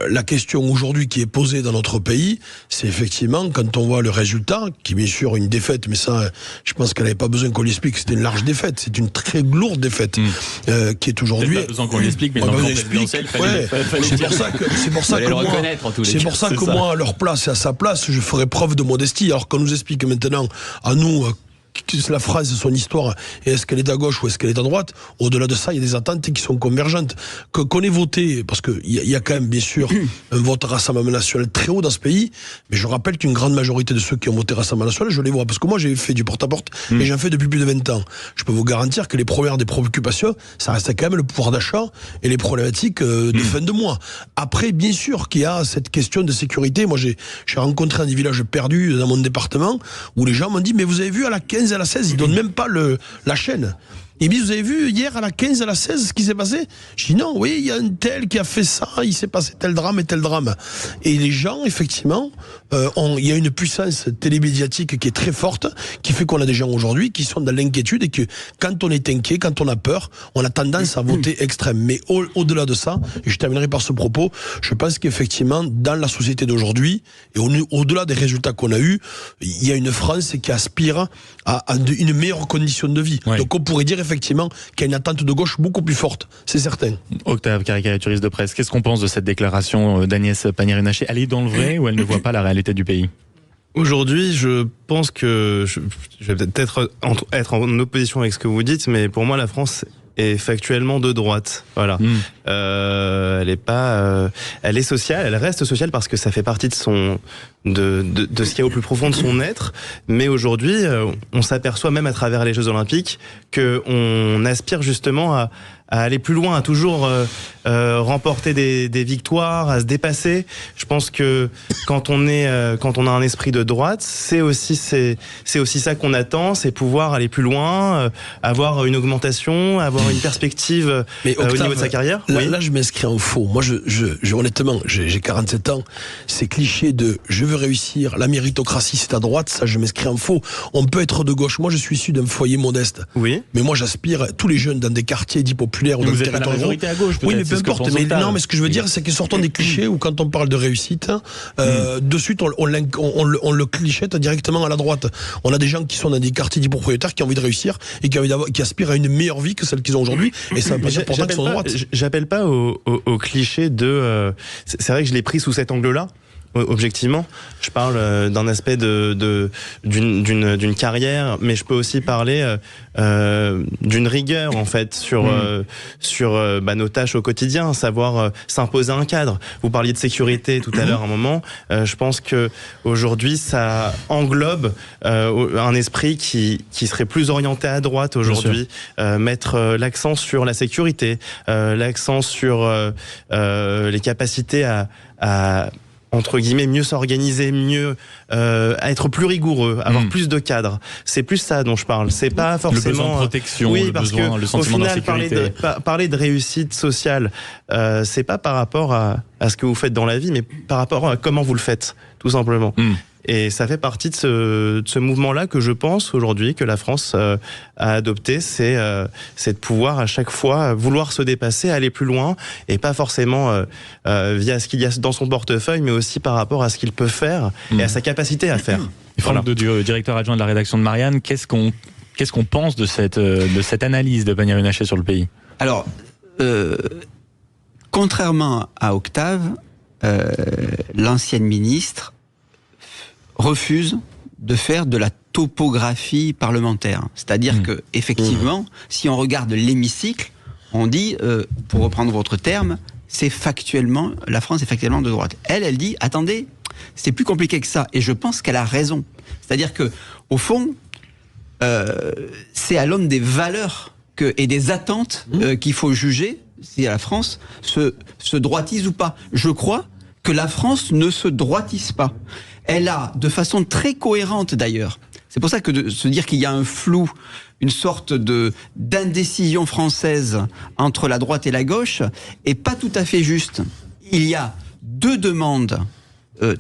La question aujourd'hui qui est posée dans notre pays, c'est effectivement, quand on voit le résultat, qui est bien sûr une défaite, mais ça, je pense qu'elle n'avait pas besoin qu'on l'explique, c'était une large défaite, c'est une très lourde défaite, qui est aujourd'hui...
Pas besoin qu'on l'explique, mais dans le présidentiel,
c'est pour ça que moi, à leur place et à sa place, je ferai preuve de modestie, alors qu'on nous explique maintenant, à nous... la phrase, son histoire, et est-ce qu'elle est à gauche ou est-ce qu'elle est à droite? Au-delà de ça, il y a des attentes qui sont convergentes. Qu'on ait voté, parce qu'il y a quand même, bien sûr, un vote Rassemblement National très haut dans ce pays, mais je rappelle qu'une grande majorité de ceux qui ont voté Rassemblement National, je les vois, parce que moi j'ai fait du porte-à-porte, et j'en fais depuis plus de 20 ans. Je peux vous garantir que les premières des préoccupations, ça reste quand même le pouvoir d'achat et les problématiques de fin de mois. Après, bien sûr qu'il y a cette question de sécurité. Moi, j'ai rencontré des villages perdus dans mon département, où les gens m'ont dit, mais vous avez vu à la 15 et à la 16, ils donnent même pas la chaîne. Et puis vous avez vu hier à la 15 à la 16 ce qui s'est passé? Je dis non, oui, il y a un tel qui a fait ça, il s'est passé tel drame et tel drame. Et les gens, effectivement, il y a une puissance télémédiatique qui est très forte, qui fait qu'on a des gens aujourd'hui qui sont dans l'inquiétude et que quand on est inquiet, quand on a peur, on a tendance à voter extrême. Mais au-delà de ça, et je terminerai par ce propos, je pense qu'effectivement, dans la société d'aujourd'hui, et au-delà des résultats qu'on a eus, il y a une France qui aspire à une meilleure condition de vie. Ouais. Donc on pourrait dire effectivement qu'il y a une attente de gauche beaucoup plus forte, c'est certain.
Octave, caricaturiste de presse, qu'est-ce qu'on pense de cette déclaration d'Agnès Pannier-Runacher? Elle est dans le vrai ou elle ne voit pas la réalité du pays?
Aujourd'hui, je pense que je vais peut-être être en opposition avec ce que vous dites, mais pour moi, la France est factuellement de droite. Voilà. Elle est pas, elle est sociale, elle reste sociale parce que ça fait partie de de ce qu'il y a au plus profond de son être. Mais aujourd'hui, on s'aperçoit même à travers les Jeux Olympiques que on aspire justement à aller plus loin, à toujours remporter des victoires, à se dépasser. Je pense que quand on a un esprit de droite, c'est aussi ça qu'on attend, c'est pouvoir aller plus loin, avoir une augmentation, avoir une perspective Octave, au niveau de sa carrière.
Là, je m'inscris en faux. Moi, honnêtement, j'ai 47 ans. Ces clichés de je veux réussir, la méritocratie c'est à droite, ça, je m'inscris en faux. On peut être de gauche. Moi, je suis issu d'un foyer modeste.
Oui.
Mais moi, j'aspire, tous les jeunes dans des quartiers dits populaires, populaire ou dans
vous
les
n'êtes pas la
territoires ruraux.
majorité à gauche, peut-être.
Oui, mais
c'est
peu
ce que
importe.
pense
Mais
Octave.
non, mais ce que je veux dire, c'est que sortant des clichés, ou quand on parle de réussite, de suite, on le clichette directement à la droite. On a des gens qui sont dans des quartiers dits propriétaires, qui ont envie de réussir et qui aspirent à une meilleure vie que celle qu'ils ont aujourd'hui. Et ça veut pas dire pourtant qu'ils sont de droite.
J'appelle pas au cliché de. C'est vrai que je l'ai pris sous cet angle-là. Objectivement, je parle d'un aspect d'une carrière, mais je peux aussi parler d'une rigueur en fait sur nos tâches au quotidien, savoir s'imposer un cadre. Vous parliez de sécurité tout à l'heure, un moment. Je pense que aujourd'hui, ça englobe un esprit qui serait plus orienté à droite aujourd'hui, mettre l'accent sur la sécurité, l'accent sur les capacités à entre guillemets, mieux s'organiser, mieux être plus rigoureux, avoir plus de cadres. C'est plus ça dont je parle. C'est pas forcément
le besoin de protection,
oui,
le
parce
besoin,
que
le sentiment
au final,
d'insécurité.
parler de réussite sociale, c'est pas par rapport à ce que vous faites dans la vie, mais par rapport à comment vous le faites, tout simplement. Et ça fait partie de ce mouvement-là que je pense aujourd'hui que la France a adopté, c'est de pouvoir à chaque fois vouloir se dépasser, aller plus loin, et pas forcément via ce qu'il y a dans son portefeuille, mais aussi par rapport à ce qu'il peut faire et à sa capacité à faire.
Franck Dedieu, directeur adjoint de la rédaction de Marianne, qu'est-ce qu'on pense de cette analyse de Pannier Runacher sur le pays?
Alors, contrairement à Octave, l'ancienne ministre refuse de faire de la topographie parlementaire. C'est-à-dire que, effectivement, si on regarde l'hémicycle, on dit, pour reprendre votre terme, la France est factuellement de droite. Elle dit, attendez, c'est plus compliqué que ça. Et je pense qu'elle a raison. C'est-à-dire que, au fond, c'est à l'aune des valeurs et des attentes qu'il faut juger si la France se droitise ou pas. Je crois que la France ne se droitise pas. Elle a, de façon très cohérente d'ailleurs, c'est pour ça que de se dire qu'il y a un flou, une sorte d'indécision française entre la droite et la gauche, est pas tout à fait juste. Il y a deux demandes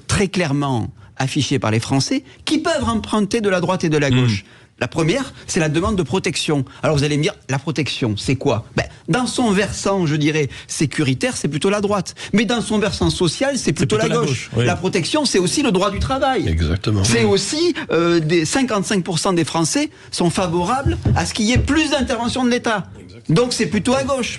très clairement affichées par les Français qui peuvent emprunter de la droite et de la gauche. La première, c'est la demande de protection. Alors vous allez me dire, la protection, c'est quoi? Dans son versant, je dirais, sécuritaire, c'est plutôt la droite. Mais dans son versant social, c'est plutôt la gauche. Oui. La protection, c'est aussi le droit du travail.
Exactement.
C'est aussi 55% des Français sont favorables à ce qu'il y ait plus d'intervention de l'État. Donc c'est plutôt à gauche.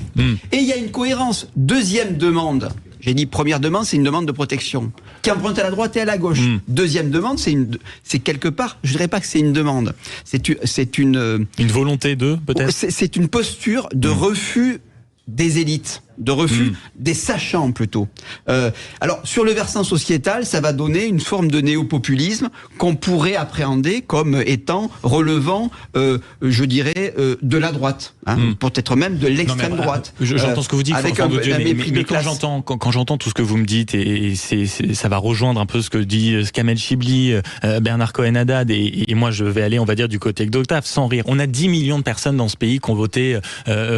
Et il y a une cohérence. Deuxième demande. J'ai dit première demande, c'est une demande de protection qui emprunte à la droite et à la gauche. Deuxième demande, c'est quelque part, je dirais pas que c'est une demande, c'est une
volonté de peut-être.
C'est une posture de refus des élites, de refus des sachants plutôt. Alors sur le versant sociétal, ça va donner une forme de néopopulisme qu'on pourrait appréhender comme étant relevant, je dirais, de la droite, peut-être même de l'extrême droite.
J'entends ce que vous dites,
avec
mais quand j'entends tout ce que vous me dites, et ça va rejoindre un peu ce que dit Kamel Chibli, Bernard Cohen-Haddad, et moi je vais aller, on va dire, du côté d'Octave, sans rire. On a 10 millions de personnes dans ce pays qui ont voté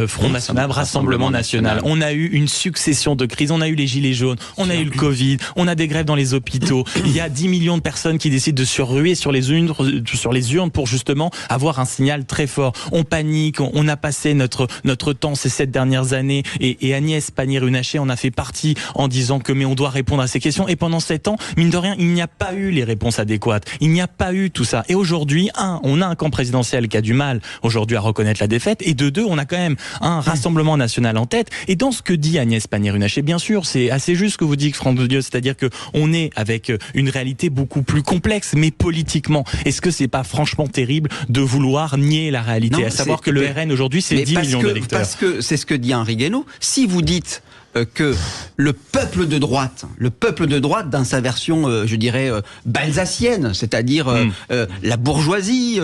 Front National, Rassemblement National. On a eu une succession de crises, on a eu les gilets jaunes, on a eu le Covid, on a des grèves dans les hôpitaux, il y a 10 millions de personnes qui décident de se ruer sur les urnes pour justement avoir un signal très fort. On panique, on a passé notre temps ces 7 dernières années, et Agnès Pannier-Runacher en a fait partie en disant que mais on doit répondre à ces questions, et pendant 7 ans, mine de rien, il n'y a pas eu les réponses adéquates, il n'y a pas eu tout ça, et aujourd'hui, on a un camp présidentiel qui a du mal aujourd'hui à reconnaître la défaite, et de deux, on a quand même un Rassemblement National en tête. Et dans ce que dit Agnès Pannier-Runacher, bien sûr, c'est assez juste ce que vous dites, Franck Dedieu, c'est-à-dire que on est avec une réalité beaucoup plus complexe, mais politiquement, est-ce que c'est pas franchement terrible de vouloir nier la réalité, à savoir que le RN aujourd'hui, c'est 10 millions d'électeurs.
Parce que c'est ce que dit Henri Guénaud. Si vous dites que le peuple de droite dans sa version, je dirais, balsacienne, c'est-à-dire la bourgeoisie,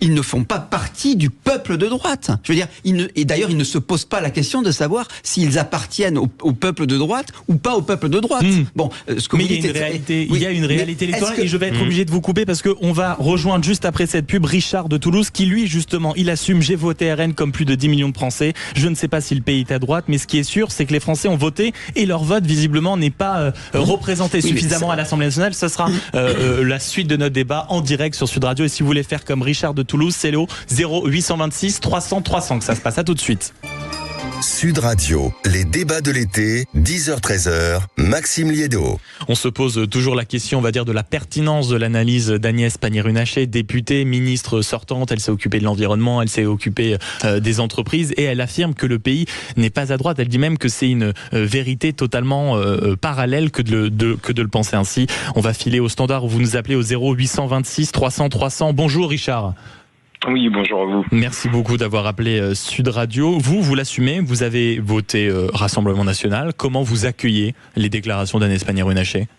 ils ne font pas partie du peuple de droite. Je veux dire, et d'ailleurs, ils ne se posent pas la question de savoir s'ils appartiennent au peuple de droite ou pas au peuple de droite. Bon, ce que
mais
vous dites,
il y a une réalité électorale, et je vais être obligé de vous couper parce qu'on va rejoindre juste après cette pub Richard de Toulouse qui, lui, justement, il assume, j'ai voté RN comme plus de 10 millions de Français. Je ne sais pas si le pays est à droite, mais ce qui est sûr, c'est que les Français ont voté et leur vote, visiblement, n'est pas représenté suffisamment à l'Assemblée nationale. Ce sera la suite de notre débat en direct sur Sud Radio. Et si vous voulez faire comme Richard de Toulouse, c'est le 0826 300 300 que ça se passe. À tout de suite.
Sud Radio, les débats de l'été, 10h-13h, Maxime Liédo.
On se pose toujours la question, on va dire, de la pertinence de l'analyse d'Agnès Pannier-Runacher, députée, ministre sortante. Elle s'est occupée de l'environnement, elle s'est occupée des entreprises et elle affirme que le pays n'est pas à droite. Elle dit même que c'est une vérité totalement parallèle que de le penser ainsi. On va filer au standard où vous nous appelez au 0826 300 300. Bonjour Richard.
Oui, bonjour à vous.
Merci beaucoup d'avoir appelé Sud Radio. Vous l'assumez, vous avez voté Rassemblement National. Comment vous accueillez les déclarations d'Agnès Pannier-Runacher ?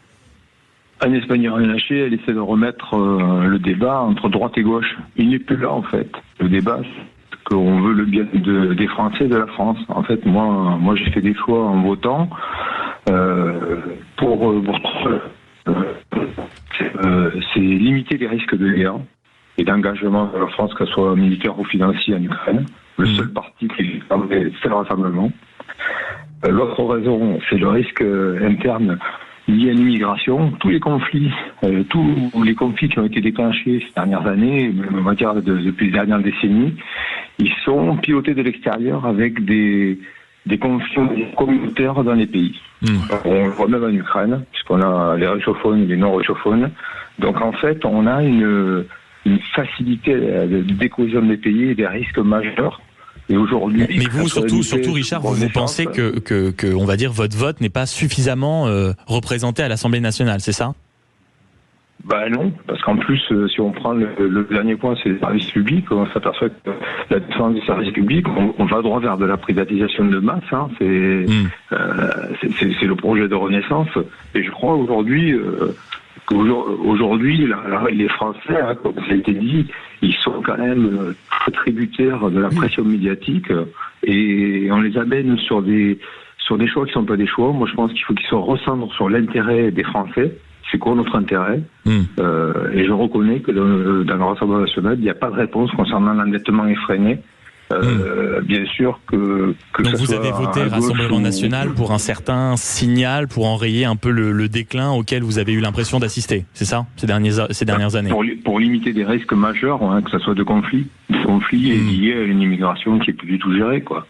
Agnès Pannier-Runacher, elle essaie de remettre le débat entre droite et gauche. Il n'est plus là, en fait. Le débat, c'est qu'on veut le bien des Français et de la France. En fait, moi j'ai fait des choix en votant c'est limiter les risques de guerre et d'engagement de la France, que ce soit militaire ou financier en Ukraine. Le seul parti qui c'est le Rassemblement. L'autre raison, c'est le risque interne lié à l'immigration. Tous les conflits qui ont été déclenchés ces dernières années, on va dire depuis les dernières décennies, ils sont pilotés de l'extérieur avec des conflits communautaires dans les pays. On le voit même en Ukraine, puisqu'on a les russophones et les non-russophones. Donc en fait, on a une facilité de décohésion des pays et des risques majeurs. Et aujourd'hui,
mais vous, surtout Richard, vous pensez que, on va dire, votre vote n'est pas suffisamment représenté à l'Assemblée nationale, c'est ça ?
Ben non, parce qu'en plus, si on prend le dernier point, c'est les services publics, on s'aperçoit que la défense des services publics, on va droit vers de la privatisation de masse. Hein, c'est le projet de renaissance. Et je crois aujourd'hui qu'aujourd'hui, les Français, hein, comme ça a été dit, ils sont quand même très tributaires de la pression médiatique et on les amène sur des choix qui ne sont pas des choix. Moi, je pense qu'il faut qu'ils se recentrent sur l'intérêt des Français. C'est quoi notre intérêt ? Et je reconnais que dans le Rassemblement national, il n'y a pas de réponse concernant l'endettement effréné. Bien sûr que
donc vous avez voté Rassemblement national pour un certain signal, pour enrayer un peu le déclin auquel vous avez eu l'impression d'assister, c'est ça, ces dernières années ?
Pour limiter des risques majeurs, hein, que ce soit de conflits liés à une immigration qui est plus du tout gérée, quoi.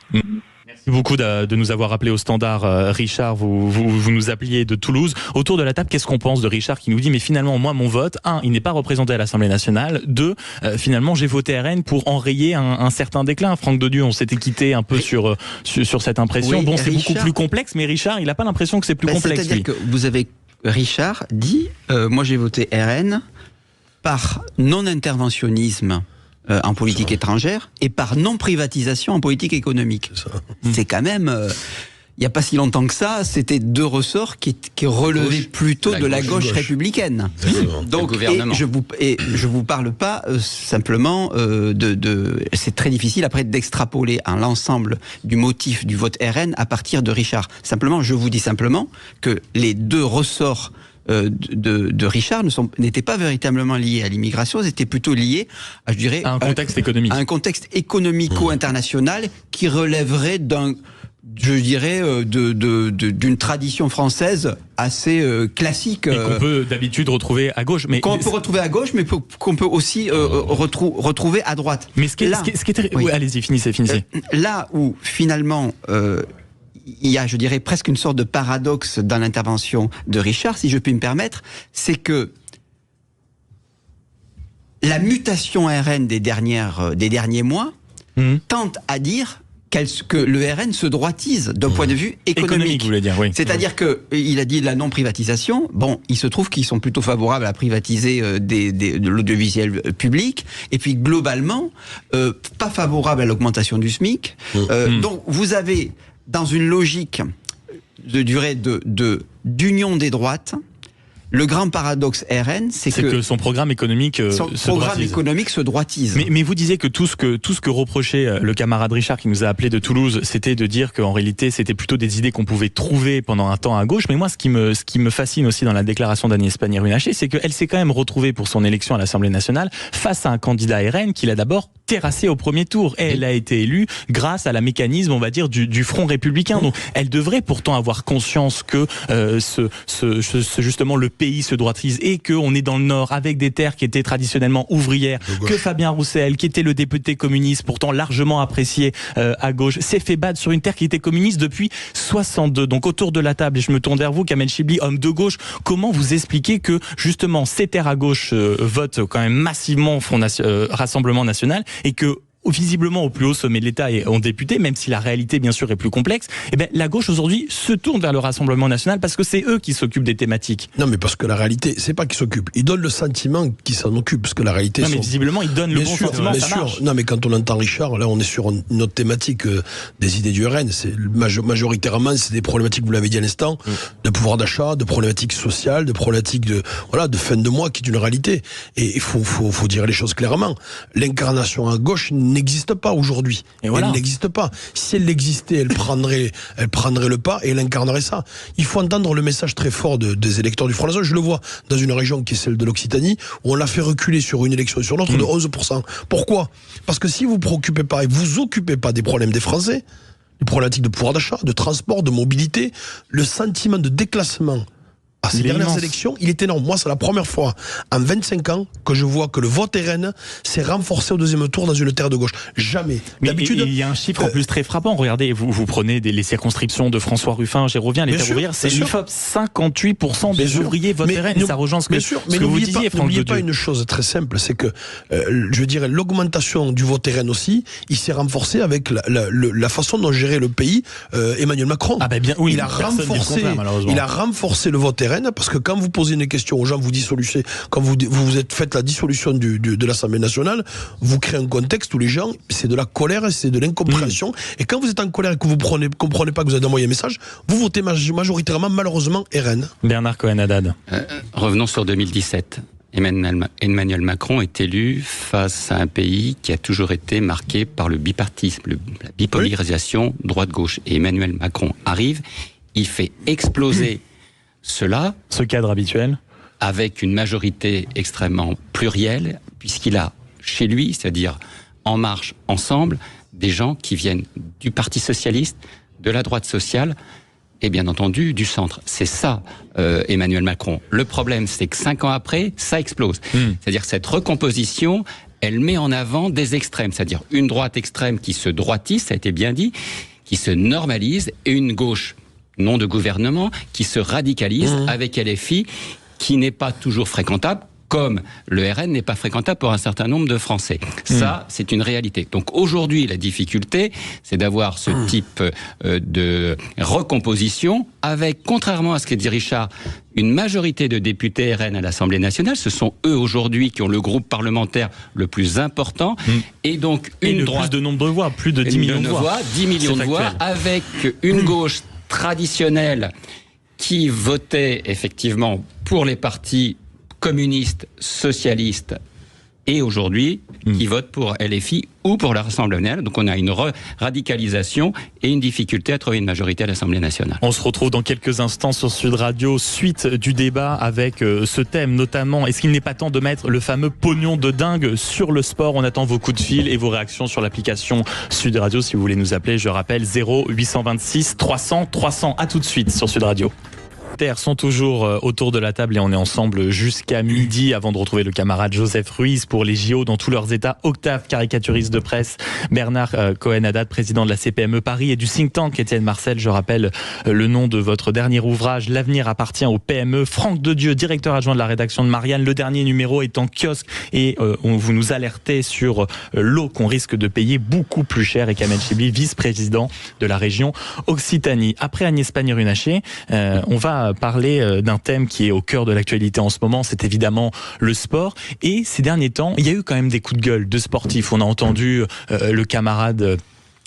Merci beaucoup de nous avoir appelé au standard, Richard. Vous nous appeliez de Toulouse. Autour de la table, qu'est-ce qu'on pense de Richard qui nous dit mais finalement moi mon vote, 1, il n'est pas représenté à l'Assemblée nationale. 2, finalement j'ai voté RN pour enrayer un certain déclin. Franck Dodieu, on s'était quitté un peu sur cette impression. Oui, bon, c'est Richard, beaucoup plus complexe, mais Richard, il n'a pas l'impression que c'est plus complexe.
C'est-à-dire que vous avez Richard dit moi j'ai voté RN par non-interventionnisme en politique étrangère et par non-privatisation en politique économique. C'est quand même... il n'y a pas si longtemps que ça, c'était 2 ressorts qui relevaient plutôt de la gauche républicaine. Donc, je vous parle pas simplement c'est très difficile après d'extrapoler l'ensemble du motif du vote RN à partir de Richard. Simplement, je vous dis simplement que les 2 ressorts de Richard n'étaient pas véritablement liés à l'immigration, c'était plutôt lié à, je dirais,
à un contexte économique.
À un contexte économico-international qui relèverait d'une tradition française assez classique.
Et qu'on peut d'habitude retrouver à gauche.
Qu'on peut retrouver à gauche, mais qu'on peut aussi retrouver à droite.
Mais oui, allez-y, finissez.
Là où finalement... il y a, je dirais, presque une sorte de paradoxe dans l'intervention de Richard, si je puis me permettre, c'est que la mutation RN des derniers mois tente à dire que le RN se droitise d'un point de vue économique.
Vous voulez dire, oui.
C'est-à-dire qu'il a dit la non-privatisation. Bon, il se trouve qu'ils sont plutôt favorables à privatiser de l'audiovisuel public. Et puis, globalement, pas favorables à l'augmentation du SMIC. Donc, vous avez... dans une logique d'union des droites, le grand paradoxe RN, c'est que
son programme économique
se droitise.
Mais vous disiez que tout ce que reprochait le camarade Richard qui nous a appelé de Toulouse, c'était de dire qu'en réalité c'était plutôt des idées qu'on pouvait trouver pendant un temps à gauche. Mais moi, ce qui me fascine aussi dans la déclaration d'Agnès Pannier-Runacher, c'est qu'elle s'est quand même retrouvée pour son élection à l'Assemblée nationale face à un candidat RN qui l'a d'abord terrassée au premier tour. Et elle a été élue grâce à la mécanisme, on va dire, du Front républicain. Donc, elle devrait pourtant avoir conscience que justement le pays se droitise et qu'on est dans le Nord avec des terres qui étaient traditionnellement ouvrières, que Fabien Roussel, qui était le député communiste, pourtant largement apprécié à gauche, s'est fait battre sur une terre qui était communiste depuis 62. Donc autour de la table, et je me tourne vers vous, Kamel Chibli, homme de gauche, comment vous expliquez que justement ces terres à gauche votent quand même massivement Rassemblement National et que visiblement au plus haut sommet de l'État et en député, même si la réalité bien sûr est plus complexe, eh ben, la gauche aujourd'hui se tourne vers le Rassemblement National parce que c'est eux qui s'occupent des thématiques.
Non mais parce que la réalité, c'est pas qu'ils s'occupent, ils donnent le sentiment qu'ils s'en occupent, parce que la réalité...
Non mais visiblement ils donnent le bon sentiment, ça marche.
Non mais quand on entend Richard, là on est sur une autre thématique des idées du RN, c'est majoritairement c'est des problématiques, vous l'avez dit à l'instant, de pouvoir d'achat, de problématiques sociales, de problématiques de fin de mois qui est une réalité. Et il faut dire les choses clairement. L'incarnation à gauche n'existe pas aujourd'hui. Voilà. Elle n'existe pas. Si elle existait, elle prendrait le pas et elle incarnerait ça. Il faut entendre le message très fort des électeurs du Front National. Je le vois dans une région qui est celle de l'Occitanie, où on l'a fait reculer sur une élection et sur l'autre de 11%. Pourquoi ? Parce que si vous ne préoccupez pas et vous occupez pas des problèmes des Français, les problématiques de pouvoir d'achat, de transport, de mobilité, le sentiment de déclassement à ces dernières élections, il est énorme. Moi, c'est la première fois en 25 ans que je vois que le vote RN s'est renforcé au deuxième tour dans une terre de gauche. Jamais.
Mais d'habitude, il y a un chiffre en plus très frappant. Regardez, vous prenez les circonscriptions de François Ruffin, j'y reviens, les terres ouvrières, c'est l'IFOP, 58% des ouvriers votent RN. Et ça rejoint ce que vous disiez, Franck.
N'oubliez pas une chose très simple, c'est que, je dirais, l'augmentation du vote RN aussi, il s'est renforcé avec la façon dont gérait le pays Emmanuel Macron.
Ah ben bien, oui,
il a renforcé le vote RN, parce que quand vous posez une question aux gens, vous dissolutez, quand vous êtes fait la dissolution de l'Assemblée nationale, vous créez un contexte où les gens, c'est de la colère et c'est de l'incompréhension. Et quand vous êtes en colère et que vous comprenez pas que vous avez envoyé un message, vous votez majoritairement, malheureusement, RN.
Bernard Cohen-Haddad.
Revenons sur 2017. Emmanuel Macron est élu face à un pays qui a toujours été marqué par le bipartisme, la bipolarisation droite-gauche. Et Emmanuel Macron arrive, il fait exploser ce cadre habituel, avec une majorité extrêmement plurielle, puisqu'il a chez lui, c'est-à-dire En Marche, Ensemble, des gens qui viennent du Parti Socialiste, de la droite sociale, et bien entendu du centre. C'est ça, Emmanuel Macron. Le problème, c'est que 5 ans après, ça explose. C'est-à-dire que cette recomposition, elle met en avant des extrêmes, c'est-à-dire une droite extrême qui se droitise, ça a été bien dit, qui se normalise, et une gauche non de gouvernement, qui se radicalise avec LFI, qui n'est pas toujours fréquentable, comme le RN n'est pas fréquentable pour un certain nombre de Français. Ça, c'est une réalité. Donc aujourd'hui, la difficulté, c'est d'avoir ce type de recomposition avec, contrairement à ce que dit Richard, une majorité de députés RN à l'Assemblée nationale. Ce sont eux aujourd'hui qui ont le groupe parlementaire le plus important. Et donc une droite...
plus de nombre de voix, plus de 10 millions de voix.
10 millions de voix, avec une gauche traditionnelle qui votait effectivement pour les partis communistes, socialistes, et aujourd'hui qui votent pour LFI ou pour le Rassemblement national. Donc on a une radicalisation et une difficulté à trouver une majorité à l'Assemblée nationale.
On se retrouve dans quelques instants sur Sud Radio, suite du débat avec ce thème notamment. Est-ce qu'il n'est pas temps de mettre le fameux pognon de dingue sur le sport? On attend vos coups de fil et vos réactions sur l'application Sud Radio. Si vous voulez nous appeler, je rappelle 0826 300 300. À tout de suite sur Sud Radio. Sont toujours autour de la table et on est ensemble jusqu'à midi avant de retrouver le camarade Joseph Ruiz pour les JO dans tous leurs états. Octave, caricaturiste de presse, Bernard Cohen-Haddad, président de la CPME Paris et du think tank Étienne Marcel. Je rappelle le nom de votre dernier ouvrage, L'avenir appartient aux PME. Franck Dedieu, directeur adjoint de la rédaction de Marianne. Le dernier numéro est en kiosque et vous nous alertez sur l'eau qu'on risque de payer beaucoup plus cher. Et Kamel Chibli, vice-président de la région Occitanie. Après Agnès Pannier-Runacher, on va parler d'un thème qui est au cœur de l'actualité en ce moment, c'est évidemment le sport. Et ces derniers temps, il y a eu quand même des coups de gueule de sportifs. On a entendu le camarade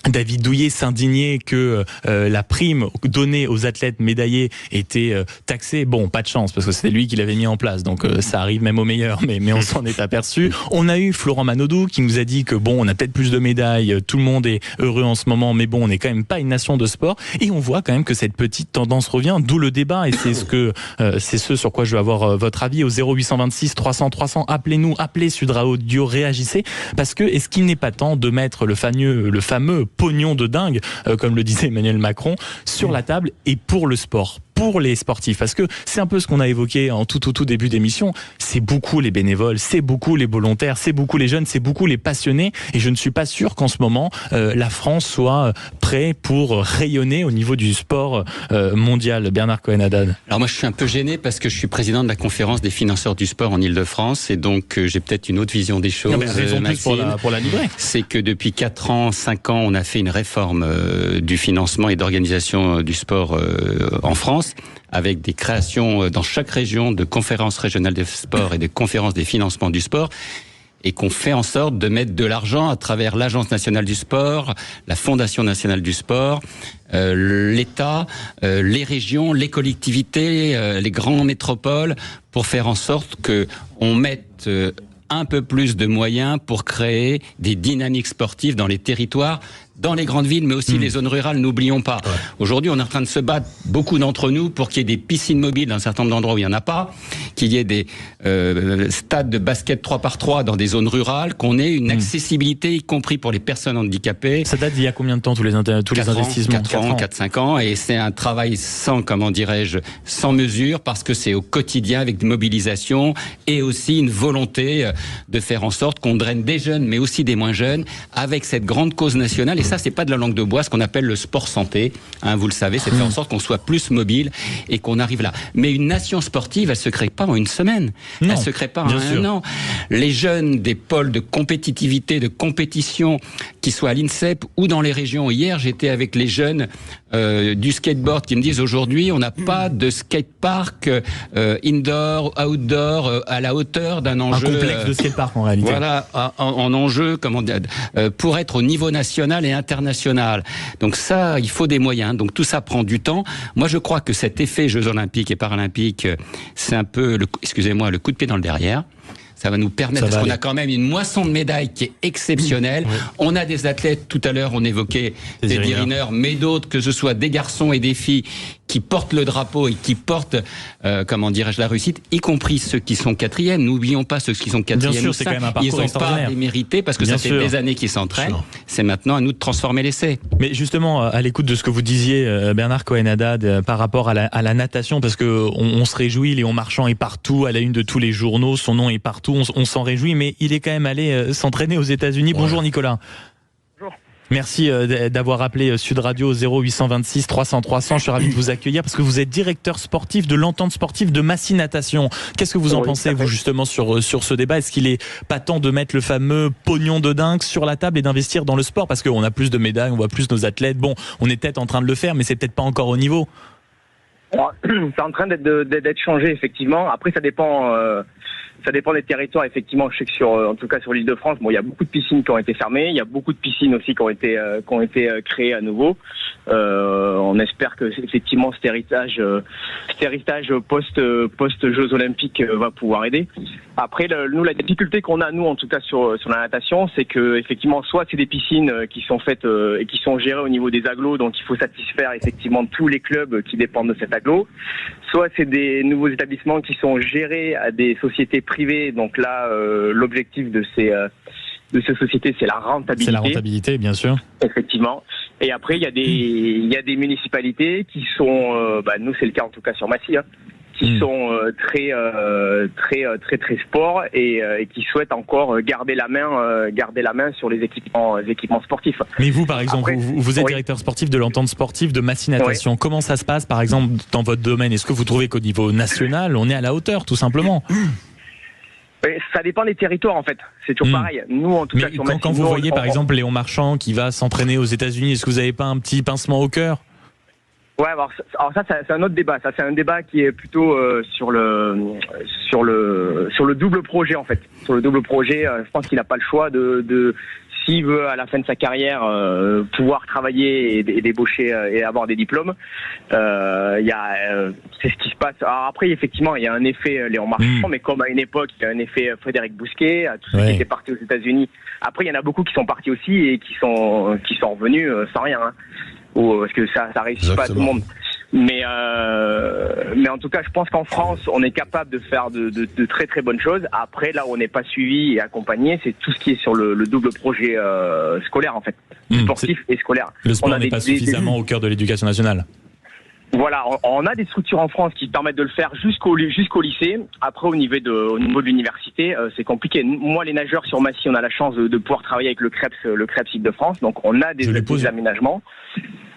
David Douillet s'indignait que la prime donnée aux athlètes médaillés était taxée. Bon, pas de chance, parce que c'était lui qui l'avait mis en place, donc ça arrive même aux meilleurs, mais on s'en est aperçu. On a eu Florent Manodou qui nous a dit que bon, on a peut-être plus de médailles, tout le monde est heureux en ce moment, mais bon, on n'est quand même pas une nation de sport. Et on voit quand même que cette petite tendance revient, d'où le débat, et c'est ce sur quoi je veux avoir votre avis au 0826 300 300. Appelez-nous, appelez Sud Radio, réagissez, parce que est-ce qu'il n'est pas temps de mettre le fameux pognon de dingue, comme le disait Emmanuel Macron, sur la table et pour le sport, pour les sportifs, parce que c'est un peu ce qu'on a évoqué en tout début d'émission. C'est beaucoup les bénévoles, c'est beaucoup les volontaires, c'est beaucoup les jeunes, c'est beaucoup les passionnés, et je ne suis pas sûr qu'en ce moment la France soit prête pour rayonner au niveau du sport mondial. Bernard Cohen-Haddad.
Alors moi je suis un peu gêné parce que je suis président de la conférence des financeurs du sport en Ile-de-France, et donc j'ai peut-être une autre vision des choses.
Raison plus pour la livrer.
C'est que depuis 5 ans, on a fait une réforme du financement et d'organisation du sport en France, avec des créations dans chaque région de conférences régionales de sport et de conférences des financements du sport, et qu'on fait en sorte de mettre de l'argent à travers l'Agence nationale du sport, la Fondation nationale du sport, l'État, les régions, les collectivités, les grandes métropoles, pour faire en sorte que on mette un peu plus de moyens pour créer des dynamiques sportives dans les territoires, dans les grandes villes, mais aussi les zones rurales, n'oublions pas. Ouais. Aujourd'hui, on est en train de se battre, beaucoup d'entre nous, pour qu'il y ait des piscines mobiles dans un certain nombre d'endroits où il n'y en a pas, qu'il y ait des stades de basket 3x3 dans des zones rurales, qu'on ait une accessibilité, y compris pour les personnes handicapées.
Ça date d'il y a combien de temps, tous les investissements?
4-5 ans, et c'est un travail sans mesure, parce que c'est au quotidien, avec des mobilisations, et aussi une volonté de faire en sorte qu'on draine des jeunes, mais aussi des moins jeunes, avec cette grande cause nationale. Et ça, c'est pas de la langue de bois, ce qu'on appelle le sport santé. Hein, vous le savez, c'est de faire en sorte qu'on soit plus mobile et qu'on arrive là. Mais une nation sportive, elle se crée pas en une semaine. Non, elle se crée pas en un an. Les jeunes des pôles de compétitivité, de compétition, qui soient à l'INSEP ou dans les régions. Hier, j'étais avec les jeunes du skateboard qui me disent aujourd'hui, on n'a pas de skatepark indoor, outdoor, à la hauteur d'un enjeu.
Un complexe de skatepark en réalité.
Voilà, en enjeu, pour être au niveau national et international. Donc ça, il faut des moyens. Donc tout ça prend du temps. Moi, je crois que cet effet Jeux Olympiques et Paralympiques, c'est un peu, le coup de pied dans le derrière. Ça va nous permettre, parce qu'on a quand même une moisson de médailles qui est exceptionnelle. Oui. On a des athlètes, tout à l'heure on évoquait Teddy Riner, mais d'autres, que ce soit des garçons et des filles, qui portent le drapeau et qui portent, la réussite, y compris ceux qui sont quatrièmes. N'oublions pas ceux qui sont quatrièmes.
Bien sûr, c'est quand même un parcours extraordinaire.
Ils n'ont pas démérité, parce que ça fait des années qu'ils s'entraînent. C'est maintenant à nous de transformer l'essai.
Mais justement, à l'écoute de ce que vous disiez, Bernard Cohen-Haddad, par rapport à la natation, parce que on se réjouit, Léon Marchand est partout, à la une de tous les journaux, son nom est partout, on s'en réjouit, mais il est quand même allé s'entraîner aux États-Unis. Ouais. Bonjour Nicolas. Bonjour. Merci d'avoir appelé Sud Radio 0826 300 300. Je suis ravi de vous accueillir parce que vous êtes directeur sportif de l'entente sportive de Massy Natation. Qu'est-ce que vous en pensez, vous, justement, sur ce débat? Est-ce qu'il est pas temps de mettre le fameux pognon de dingue sur la table et d'investir dans le sport? Parce qu'on a plus de médailles, on voit plus nos athlètes. Bon, on est peut-être en train de le faire, mais c'est peut-être pas encore au niveau.
Alors, c'est en train d'être changé, effectivement. Après, ça dépend des territoires, effectivement. Je sais que en tout cas sur l'Île-de-France, il y a beaucoup de piscines qui ont été fermées. Il y a beaucoup de piscines aussi qui ont été créées à nouveau. On espère que effectivement cet héritage post Jeux Olympiques va pouvoir aider. Après, nous, la difficulté qu'on a, nous, en tout cas sur la natation, c'est que effectivement, soit c'est des piscines qui sont faites et qui sont gérées au niveau des agglos, donc il faut satisfaire effectivement tous les clubs qui dépendent de cet agglo. Soit c'est des nouveaux établissements qui sont gérés à des sociétés privées. Donc là, l'objectif de ces sociétés, c'est la rentabilité.
C'est la rentabilité, bien sûr.
Effectivement. Et après, il y a des municipalités qui sont, nous c'est le cas en tout cas sur Massy, qui sont très sport et qui souhaitent encore garder la main sur les équipements sportifs.
Mais vous, par exemple, après, vous êtes directeur sportif de l'entente sportive de Massy Natation. Oui. Comment ça se passe, par exemple, dans votre domaine? Est-ce que vous trouvez qu'au niveau national, on est à la hauteur, tout simplement?
Ça dépend des territoires, en fait. C'est toujours pareil. Nous, en tout cas, sur Massy,
quand vous voyez, par exemple, Léon Marchand qui va s'entraîner aux États-Unis, est-ce que vous n'avez pas un petit pincement au cœur?
Ouais, alors ça c'est un autre débat. Ça c'est un débat qui est plutôt sur le double projet, en fait. Sur le double projet, je pense qu'il n'a pas le choix s'il veut à la fin de sa carrière pouvoir travailler et débaucher et avoir des diplômes, c'est ce qui se passe. Alors après, effectivement, il y a un effet Léon Marchand, mais comme à une époque, il y a un effet Frédéric Bousquet, à tous ceux qui étaient partis aux États-Unis. Après, il y en a beaucoup qui sont partis aussi et qui sont revenus sans rien, hein. Parce que ça réussit pas à tout le monde. Mais en tout cas, je pense qu'en France, on est capable de faire de très très bonnes choses. Après, là où on n'est pas suivi et accompagné, c'est tout ce qui est sur le double projet scolaire, en fait, sportif et scolaire.
Le sport n'est pas suffisamment au cœur de l'éducation nationale.
Voilà, on a des structures en France qui permettent de le faire jusqu'au lycée. Après, au niveau de l'université, c'est compliqué. Moi, les nageurs sur Massy, on a la chance de pouvoir travailler avec le CREPS Île-de-France. Donc, on a des aménagements.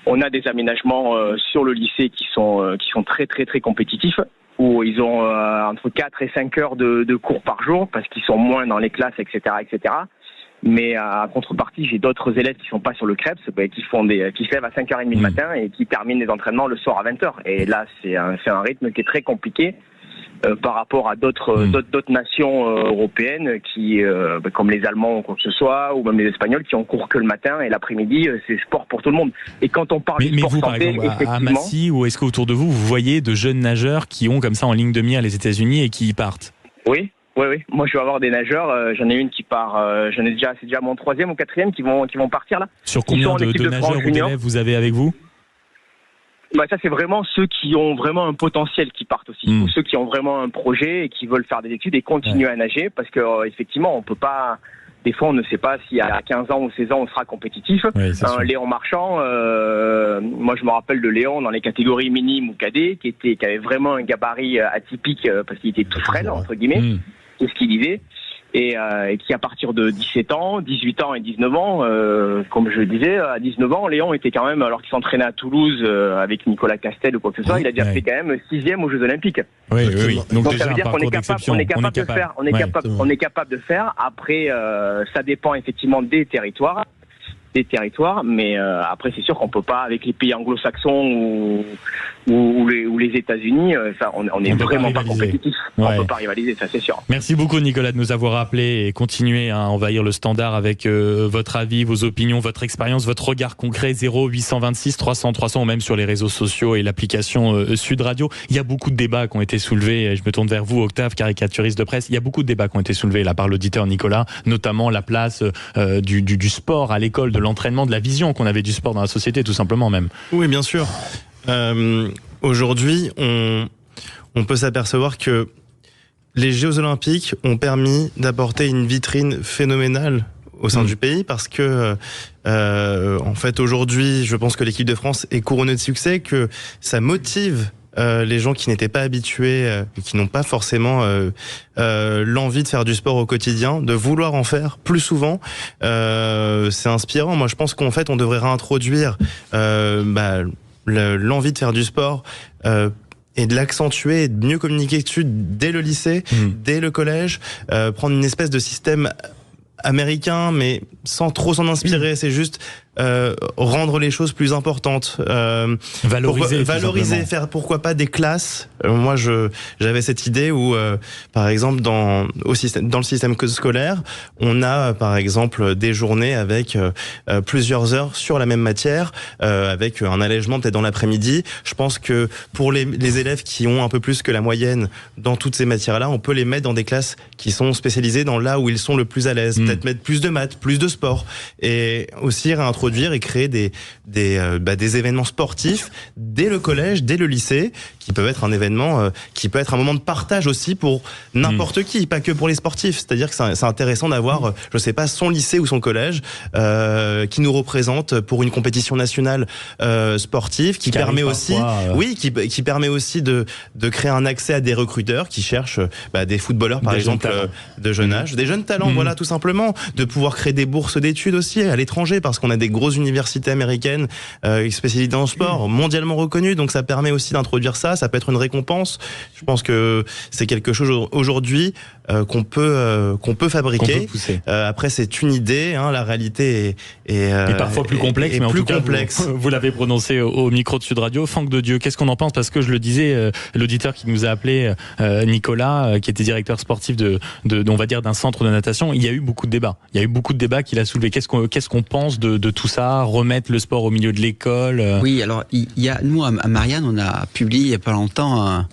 On a des aménagements sur le lycée qui sont très très très compétitifs, où ils ont entre 4 et 5 heures de cours par jour parce qu'ils sont moins dans les classes, etc., etc. Mais à contrepartie, j'ai d'autres élèves qui sont pas sur le CREPS, qui se lèvent à 5h30 le matin et qui terminent les entraînements le soir à 20h. Et là, c'est un rythme qui est très compliqué par rapport à d'autres nations européennes qui, comme les Allemands ou quoi que ce soit, ou même les Espagnols, qui ont cours que le matin et l'après-midi, c'est sport pour tout le monde. Et quand on parle du sport
vous,
santé,
par exemple, à Massy, ou est-ce qu'autour de vous, vous voyez de jeunes nageurs qui ont comme ça en ligne de mire les États-Unis et qui y partent?
Oui. Moi, je vais avoir des nageurs. J'en ai une qui part. C'est déjà mon 3e ou 4e qui vont partir là.
Sur combien de nageurs ou d'élèves vous avez avec vous?
Ça, c'est vraiment ceux qui ont vraiment un potentiel qui partent aussi. Ou ceux qui ont vraiment un projet et qui veulent faire des études et continuer à nager, parce que effectivement, on peut pas. Des fois, on ne sait pas si à 15 ans ou 16 ans, on sera compétitif. Léon Marchand, moi, je me rappelle de Léon dans les catégories minimes ou cadets, qui avait vraiment un gabarit atypique parce qu'il était tout frêle, entre guillemets. C'est ce qu'il disait. Et qui, à partir de 17 ans, 18 ans et 19 ans, comme je le disais, à 19 ans, Léon était quand même, alors qu'il s'entraînait à Toulouse avec Nicolas Castel ou quoi que ce soit, il a déjà fait quand même 6e aux Jeux Olympiques.
Oui.
Donc ça veut dire qu'on est capable de faire. Après, ça dépend effectivement des territoires, mais après c'est sûr qu'on peut pas, avec les pays anglo-saxons ou les États-Unis, on est vraiment pas compétitif. On peut pas rivaliser, ça c'est sûr.
Merci beaucoup Nicolas de nous avoir appelé et continuer à envahir le standard avec votre avis, vos opinions, votre expérience, votre regard concret. 0826 300 300 ou même sur les réseaux sociaux et l'application Sud Radio. Il y a beaucoup de débats qui ont été soulevés. Je me tourne vers vous, Octave, caricaturiste de presse. Il y a beaucoup de débats qui ont été soulevés là par l'auditeur Nicolas, notamment la place du sport à l'école, de l'entraînement, de la vision qu'on avait du sport dans la société, tout simplement même.
Oui, bien sûr. Aujourd'hui, on peut s'apercevoir que les Jeux Olympiques ont permis d'apporter une vitrine phénoménale au sein du pays, parce que en fait aujourd'hui, je pense que l'équipe de France est couronnée de succès, que ça motive les gens qui n'étaient pas habitués et qui n'ont pas forcément l'envie de faire du sport au quotidien, de vouloir en faire plus souvent. C'est inspirant. Moi, je pense qu'en fait, on devrait réintroduire l'envie de faire du sport et de l'accentuer et de mieux communiquer dessus dès le lycée, dès le collège, prendre une espèce de système américain, mais sans trop s'en inspirer. C'est juste rendre les choses plus importantes, valoriser, faire pourquoi pas des classes. Moi, j'avais cette idée où, par exemple, dans le système scolaire, on a par exemple des journées avec plusieurs heures sur la même matière, avec un allègement peut-être dans l'après-midi. Je pense que pour les élèves qui ont un peu plus que la moyenne dans toutes ces matières-là, on peut les mettre dans des classes qui sont spécialisées dans là où ils sont le plus à l'aise. Peut-être mettre plus de maths, plus de sport, et aussi réintroduire et créer des événements sportifs dès le collège, dès le lycée, qui peuvent être un événement, qui peut être un moment de partage aussi pour n'importe qui, pas que pour les sportifs. C'est-à-dire que c'est intéressant d'avoir, je sais pas, son lycée ou son collège qui nous représente pour une compétition nationale sportive, qui permet aussi, qui permet aussi de créer un accès à des recruteurs qui cherchent des footballeurs par exemple de jeune âge, des jeunes talents, voilà, tout simplement, de pouvoir créer des bourses d'études aussi à l'étranger, parce qu'on a des grosses universités américaines spécialisées dans le sport, mondialement reconnues, donc ça permet aussi d'introduire ça peut être une récompense. Je pense que c'est quelque chose aujourd'hui qu'on peut fabriquer. Après, c'est une idée. La réalité est
parfois plus complexe, mais en tout cas, vous l'avez prononcé au micro de Sud Radio. Franck de Dieu, qu'est-ce qu'on en pense? Parce que je le disais, l'auditeur qui nous a appelé, Nicolas, qui était directeur sportif on va dire, d'un centre de natation, il y a eu beaucoup de débats. Il y a eu beaucoup de débats qu'il a soulevés. Qu'est-ce qu'on pense de tout ça? Remettre le sport au milieu de l'école?
Oui, alors, nous, à Marianne, on a publié il n'y a pas longtemps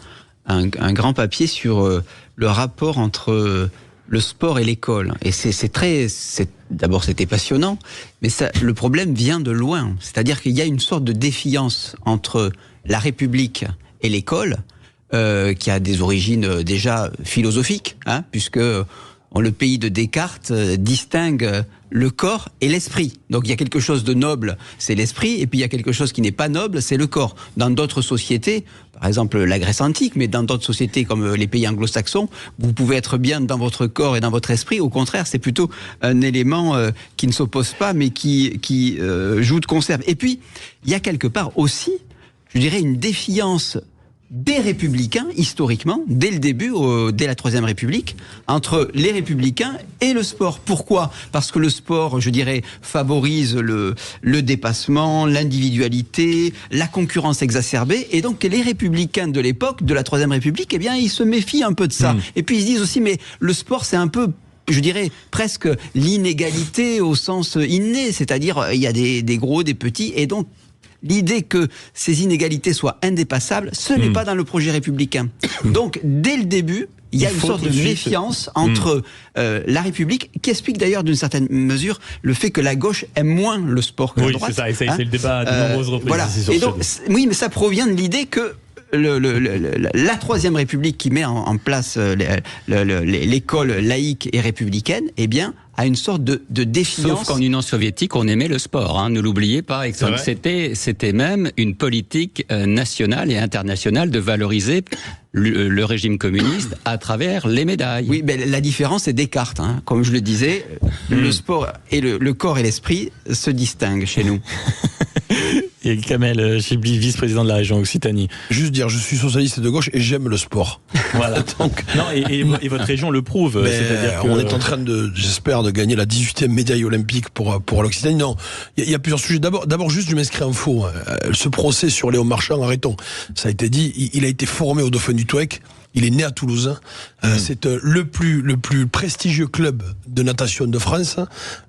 un grand papier sur le rapport entre le sport et l'école. Et d'abord, c'était passionnant, mais le problème vient de loin. C'est-à-dire qu'il y a une sorte de défiance entre la République et l'école, qui a des origines déjà philosophiques, puisque le pays de Descartes distingue le corps et l'esprit. Donc il y a quelque chose de noble, c'est l'esprit, et puis il y a quelque chose qui n'est pas noble, c'est le corps. Dans d'autres sociétés, par exemple la Grèce antique, mais dans d'autres sociétés comme les pays anglo-saxons, vous pouvez être bien dans votre corps et dans votre esprit. Au contraire, c'est plutôt un élément qui ne s'oppose pas, mais qui joue de conserve. Et puis, il y a quelque part aussi, je dirais, une défiance des républicains, historiquement, dès le début, dès la Troisième République, entre les républicains et le sport. Pourquoi? Parce que le sport, je dirais, favorise le dépassement, l'individualité, la concurrence exacerbée, et donc les républicains de l'époque, de la Troisième République, eh bien, ils se méfient un peu de ça. Et puis ils se disent aussi, mais le sport, c'est un peu, je dirais, presque l'inégalité au sens inné, c'est-à-dire, il y a des gros, des petits, et donc, l'idée que ces inégalités soient indépassables, ce n'est pas dans le projet républicain. Donc, dès le début, il y a une sorte de méfiance entre la République, qui explique d'ailleurs d'une certaine mesure le fait que la gauche aime moins le sport que la droite.
Oui, c'est ça, c'est le débat à de nombreuses reprises.
Voilà. Et donc, oui, mais ça provient de l'idée que la Troisième République qui met en place l'école laïque et républicaine, eh bien, a une sorte de défiance.
Sauf qu'en Union soviétique, on aimait le sport, ne l'oubliez pas. Et c'était même une politique nationale et internationale de valoriser le régime communiste à travers les médailles.
Oui, mais la différence c'est Descartes. Comme je le disais, le sport et le corps et l'esprit se distinguent chez nous.
Et Kamel Chibli, vice-président de la région Occitanie.
Juste dire, je suis socialiste de gauche et j'aime le sport.
Voilà. Donc, non, et votre région le prouve. C'est-à-dire
on est en train j'espère, de gagner la 18e médaille olympique pour l'Occitanie. Non, il y a plusieurs sujets. D'abord, juste, je m'inscris en faux. Ce procès sur Léon Marchand, arrêtons. Ça a été dit, il a été formé au Dauphin du Touec. Il est né à Toulouse. C'est le plus prestigieux club de natation de France.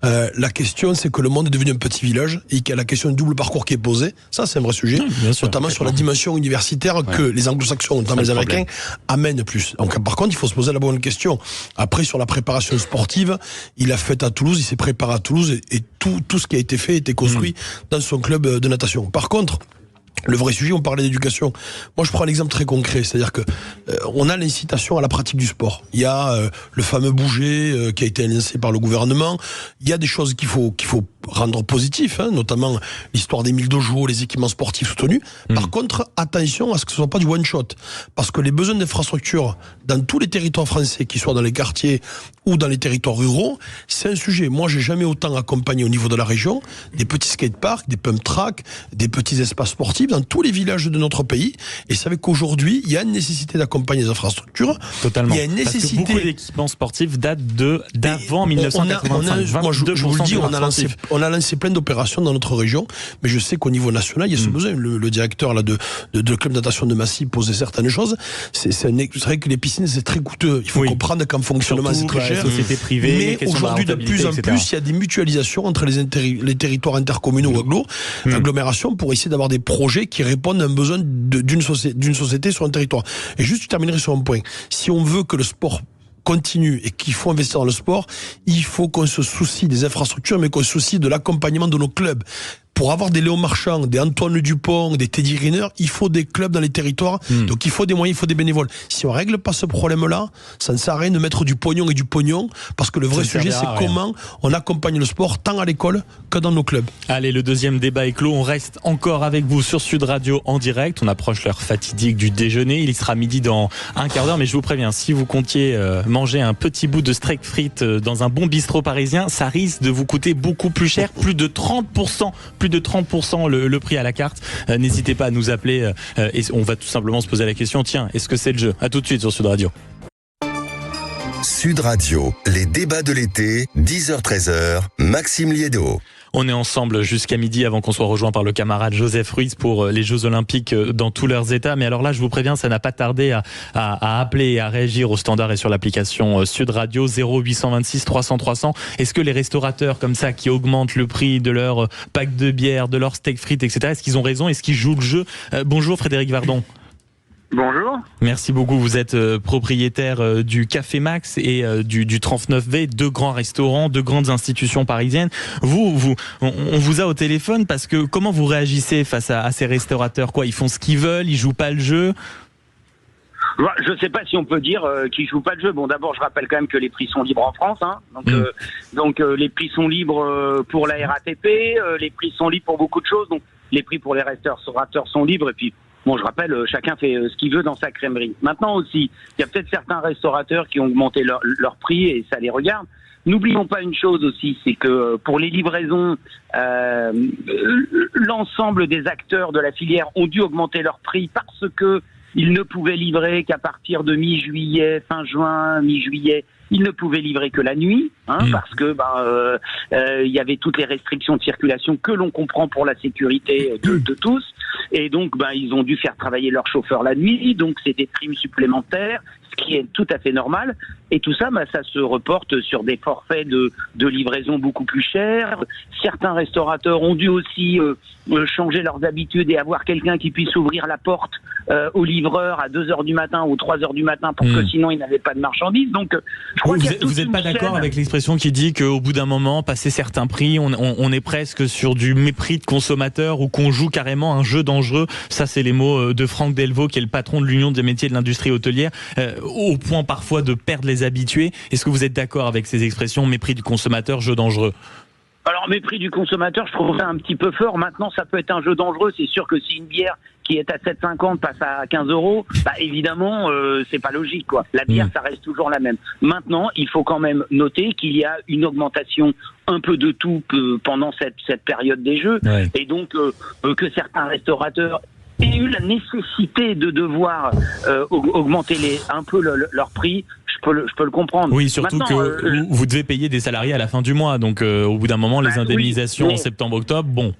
La question, c'est que le monde est devenu un petit village et qu'il y a la question du double parcours qui est posée. Ça, c'est un vrai sujet. Notamment sur la dimension universitaire que les anglo-saxons, notamment les Américains, amènent plus. Donc, par contre, il faut se poser la bonne question. Après, sur la préparation sportive, il a fait à Toulouse, il s'est préparé à Toulouse et tout ce qui a été fait a été construit dans son club de natation. Par contre, le vrai sujet, on parlait d'éducation. Moi, je prends un exemple très concret, c'est-à-dire que on a l'incitation à la pratique du sport. Il y a le fameux budget qui a été lancé par le gouvernement. Il y a des choses qu'il faut rendre positif, notamment l'histoire des 1000 dojos, les équipements sportifs soutenus. Par contre, attention à ce que ce soit pas du one shot, parce que les besoins d'infrastructures dans tous les territoires français, qu'ils soient dans les quartiers ou dans les territoires ruraux, c'est un sujet. Moi, j'ai jamais autant accompagné au niveau de la région des petits skateparks, des pump tracks, des petits espaces sportifs dans tous les villages de notre pays. Et c'est vrai qu'aujourd'hui, il y a une nécessité d'accompagner les infrastructures.
Totalement.
Il y a une nécessité.
Parce que beaucoup d'équipements sportifs datent d'avant 1985.
Moi, je vous le dis, on a lancé plein d'opérations dans notre région, mais je sais qu'au niveau national, il y a ce besoin. Le directeur là de club de natation de Massy posait certaines choses. C'est vrai que les piscines, c'est très coûteux. Il faut comprendre qu'en fonctionnement, c'est très cher.
Privées,
mais aujourd'hui, de plus en plus, il y a des mutualisations entre les territoires intercommunaux ou agglomérations pour essayer d'avoir des projets qui répondent à un besoin d'une société sur un territoire. Et juste, je terminerai sur un point. Si on veut que le sport continue et qu'il faut investir dans le sport, il faut qu'on se soucie des infrastructures, mais qu'on se soucie de l'accompagnement de nos clubs. Pour avoir des Léon Marchand, des Antoine Dupont, des Teddy Riner, il faut des clubs dans les territoires. Donc il faut des moyens, il faut des bénévoles. Si on règle pas ce problème-là, ça ne sert à rien de mettre du pognon et du pognon, parce que le vrai sujet, c'est comment on accompagne le sport tant à l'école que dans nos clubs.
Allez, le deuxième débat est clos. On reste encore avec vous sur Sud Radio en direct. On approche l'heure fatidique du déjeuner. Il sera midi dans un quart d'heure, mais je vous préviens, si vous comptiez manger un petit bout de steak frites dans un bon bistrot parisien, ça risque de vous coûter beaucoup plus cher, plus de 30% le prix à la carte. N'hésitez pas à nous appeler et on va tout simplement se poser la question, tiens, est-ce que c'est le jeu? À tout de suite sur Sud Radio.
Sud Radio, les débats de l'été, 10h-13h, Maxime Liédo.
On est ensemble jusqu'à midi avant qu'on soit rejoint par le camarade Joseph Ruiz pour les Jeux Olympiques dans tous leurs états. Mais alors là, je vous préviens, ça n'a pas tardé à appeler et à réagir au standard et sur l'application Sud Radio 0826 300 300. Est-ce que les restaurateurs comme ça qui augmentent le prix de leur pack de bière, de leur steak frites, etc., est-ce qu'ils ont raison? Est-ce qu'ils jouent le jeu? Bonjour Frédéric Vardon.
Bonjour.
Merci beaucoup. Vous êtes propriétaire du Café Max et du 39V, deux grands restaurants, deux grandes institutions parisiennes. On vous a au téléphone parce que comment vous réagissez face à ces restaurateurs? Quoi, ils font ce qu'ils veulent, ils jouent pas le jeu?
Je ne sais pas si on peut dire qu'ils jouent pas le jeu. Bon, d'abord, je rappelle quand même que les prix sont libres en France. Hein. Donc, les prix sont libres pour la RATP, les prix sont libres pour beaucoup de choses. Donc, les prix pour les restaurateurs sont libres. Et puis, bon, je rappelle, chacun fait ce qu'il veut dans sa crèmerie. Maintenant aussi, il y a peut-être certains restaurateurs qui ont augmenté leur prix et ça les regarde. N'oublions pas une chose aussi, c'est que pour les livraisons, l'ensemble des acteurs de la filière ont dû augmenter leur prix parce que ils ne pouvaient livrer qu'à partir de mi-juillet, fin juin, mi-juillet. Ils ne pouvaient livrer que la nuit, parce que il y avait toutes les restrictions de circulation que l'on comprend pour la sécurité de tous. Et donc, ils ont dû faire travailler leurs chauffeurs la nuit. Donc, c'est des primes supplémentaires, ce qui est tout à fait normal. Et tout ça, ça se reporte sur des forfaits de livraison beaucoup plus chers. Certains restaurateurs ont dû aussi changer leurs habitudes et avoir quelqu'un qui puisse ouvrir la porte aux livreurs à 2h du matin ou 3h du matin parce que sinon ils n'avaient pas de marchandises. Donc, je crois
vous n'êtes pas d'accord avec l'expression qui dit qu'au bout d'un moment, passé certains prix, on est presque sur du mépris de consommateur ou qu'on joue carrément un jeu dangereux. Ça, c'est les mots de Franck Delvaux, qui est le patron de l'Union des métiers de l'industrie hôtelière, au point parfois de perdre les habitués. Est-ce que vous êtes d'accord avec ces expressions, mépris du consommateur, jeu dangereux?
Alors, mépris du consommateur, je trouve ça un petit peu fort. Maintenant, ça peut être un jeu dangereux. C'est sûr que si une bière qui est à 7,50 passe à 15 €, évidemment, c'est pas logique, quoi. La bière, ça reste toujours la même. Maintenant, il faut quand même noter qu'il y a une augmentation un peu de tout pendant cette période des Jeux. Ouais. Et donc, que certains restaurateurs aient eu la nécessité de devoir augmenter un peu leur prix, je peux le comprendre.
Oui, surtout que vous devez payer des salariés à la fin du mois, donc au bout d'un moment, les indemnisations en septembre-octobre, bon.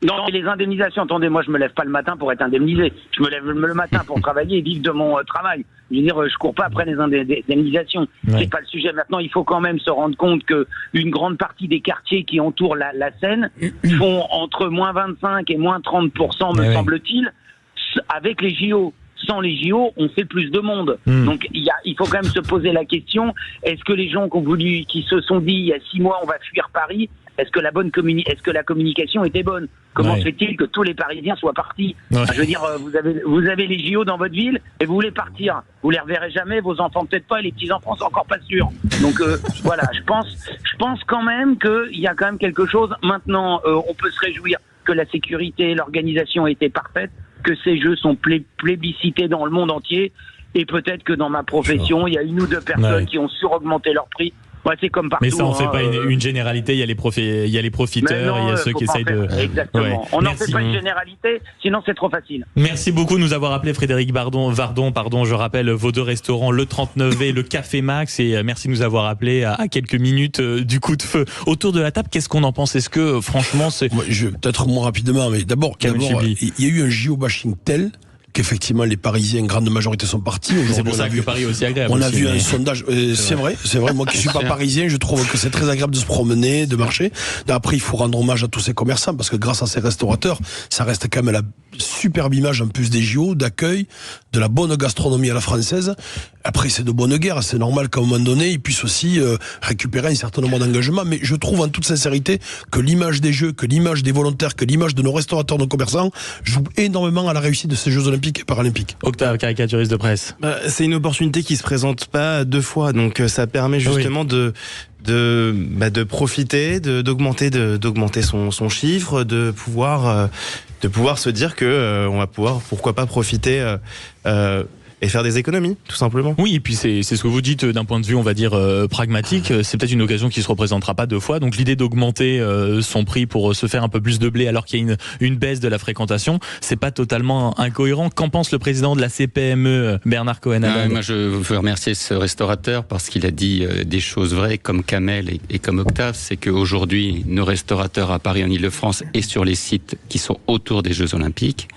Non, mais les indemnisations, attendez, moi je me lève pas le matin pour être indemnisé. Je me lève le matin pour travailler et vivre de mon travail. Je veux dire, je cours pas après les indemnisations. Ouais. C'est pas le sujet. Maintenant, il faut quand même se rendre compte que une grande partie des quartiers qui entourent la Seine font entre moins 25 et moins 30%, me semble-t-il, avec les JO. Sans les JO, on fait plus de monde. Donc, il faut quand même se poser la question, est-ce que les gens qui se sont dit il y a 6 mois, on va fuir Paris, est-ce que la communication était bonne? Comment se fait-il que tous les Parisiens soient partis? Je veux dire, vous avez les JO dans votre ville et vous voulez partir. Vous les reverrez jamais, vos enfants peut-être pas, et les petits-enfants sont encore pas sûrs. Donc voilà, je pense quand même qu'il y a quand même quelque chose. Maintenant, on peut se réjouir que la sécurité, l'organisation était parfaite, que ces jeux sont plébiscités dans le monde entier, et peut-être que dans ma profession, il y a une ou deux personnes qui ont suraugmenté leur prix. Ouais, c'est comme partout.
Mais ça, on fait pas une généralité. Il y a les profiteurs, il y a ceux qui essayent de.
Exactement. Ouais. On n'en fait pas une généralité, sinon c'est trop facile.
Merci beaucoup de nous avoir appelé, Frédéric Vardon. Je rappelle vos deux restaurants, le 39V, le Café Max, et merci de nous avoir appelé à quelques minutes du coup de feu. Autour de la table, qu'est-ce qu'on en pense? Est-ce que franchement, c'est.
Peut-être moins rapidement, mais d'abord, il y a eu un JO-bashing tel qu'effectivement les Parisiens, grande majorité, sont partis.
C'est pour ça que Paris est aussi agréable.
On a vu un sondage, c'est vrai. Moi qui suis pas parisien, je trouve que c'est très agréable de se promener, de marcher. Après, il faut rendre hommage à tous ces commerçants, parce que grâce à ces restaurateurs, ça reste quand même la superbe image en plus des JO, d'accueil, de la bonne gastronomie à la française. Après, c'est de bonne guerre, c'est normal qu'à un moment donné, ils puissent aussi récupérer un certain nombre d'engagements. Mais je trouve en toute sincérité que l'image des Jeux, que l'image des volontaires, que l'image de nos restaurateurs, nos commerçants joue énormément à la réussite de ces Jeux Olympiques et Paralympiques.
Octave, caricaturiste de presse.
C'est une opportunité qui se présente pas deux fois, donc ça permet justement de profiter, d'augmenter son chiffre, de pouvoir se dire que on va pouvoir, pourquoi pas, profiter et faire des économies, tout simplement.
Oui, et puis c'est ce que vous dites d'un point de vue, on va dire, pragmatique. C'est peut-être une occasion qui se représentera pas 2 fois. Donc l'idée d'augmenter son prix pour se faire un peu plus de blé alors qu'il y a une baisse de la fréquentation, c'est pas totalement incohérent. Qu'en pense le président de la CPME, Bernard Cohen-Haddad ?
Moi, je veux remercier ce restaurateur parce qu'il a dit des choses vraies, comme Kamel et comme Octave. C'est qu'aujourd'hui, nos restaurateurs à Paris, en Ile-de-France et sur les sites qui sont autour des Jeux Olympiques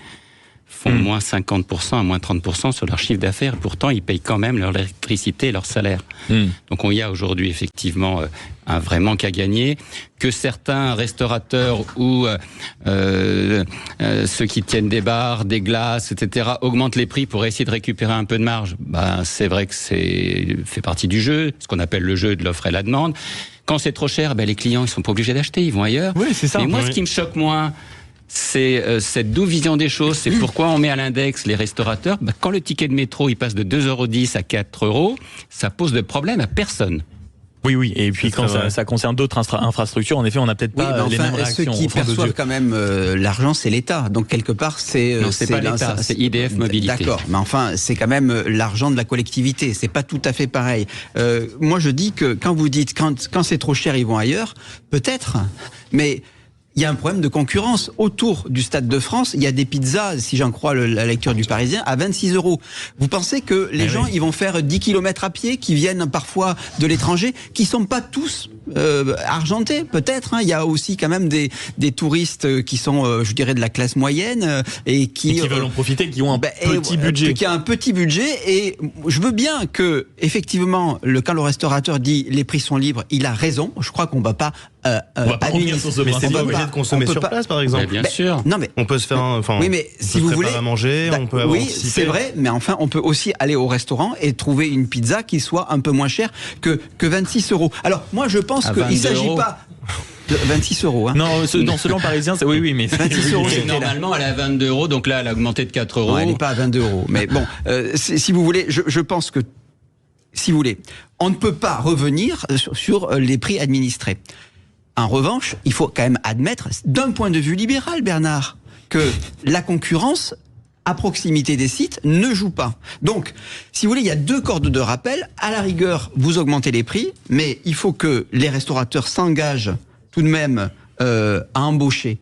font moins 50% à moins 30% sur leur chiffre d'affaires. Pourtant, ils payent quand même leur électricité et leur salaire. Donc, il y a aujourd'hui effectivement un vrai manque à gagner. Que certains restaurateurs ou ceux qui tiennent des bars, des glaces, etc., augmentent les prix pour essayer de récupérer un peu de marge, c'est vrai que fait partie du jeu, ce qu'on appelle le jeu de l'offre et la demande. Quand c'est trop cher, les clients ils sont pas obligés d'acheter, ils vont ailleurs.
Oui, c'est ça.
Mais moi, ce qui me choque moins, c'est cette double vision des choses. C'est pourquoi on met à l'index les restaurateurs. Quand le ticket de métro il passe de 2,10 € à 4 €, ça pose de problème à personne.
Oui, et puis quand ça concerne d'autres infrastructures, en effet, on n'a peut-être pas les mêmes réactions.
Ceux qui perçoivent quand même l'argent, c'est l'État. Donc quelque part, c'est
pas l'État, c'est IDF Mobilité.
D'accord, mais enfin, c'est quand même l'argent de la collectivité. C'est pas tout à fait pareil. Moi, je dis que quand vous dites quand c'est trop cher, ils vont ailleurs. Peut-être, mais il y a un problème de concurrence. Autour du Stade de France, il y a des pizzas, si j'en crois la lecture du Parisien, à 26 €. Vous pensez que les gens, ils vont faire 10 km à pied, qui viennent parfois de l'étranger, qui sont pas tous argentés, peut-être. Il y a aussi quand même des touristes qui sont, je dirais, de la classe moyenne et qui
veulent en profiter, qui ont un petit budget.
Qui a un petit budget. Et je veux bien que, effectivement, quand le restaurateur dit les prix sont libres, il a raison. Je crois qu'on va pas
on va pas revenir sur ce
mais
principe.
c'est pas obligé de consommer sur place, par exemple.
Bien sûr.
Non, mais
on peut se faire
oui, mais si vous voulez
à manger, on peut avoir
c'est vrai, mais enfin on peut aussi aller au restaurant et trouver une pizza qui soit un peu moins chère que 26 €. Alors moi je pense qu'il s'agit pas de 26 €. Hein.
Non, selon Parisien, c'est oui, mais
26 €.
Normalement, elle est à 22 €, donc là, elle a augmenté de 4 €.
Elle n'est pas à 22 €. Mais bon, si vous voulez, je pense que si vous voulez, on ne peut pas revenir sur les prix administrés. En revanche, il faut quand même admettre, d'un point de vue libéral, Bernard, que la concurrence à proximité des sites ne joue pas. Donc, si vous voulez, il y a 2 cordes de rappel. À la rigueur, vous augmentez les prix, mais il faut que les restaurateurs s'engagent tout de même à embaucher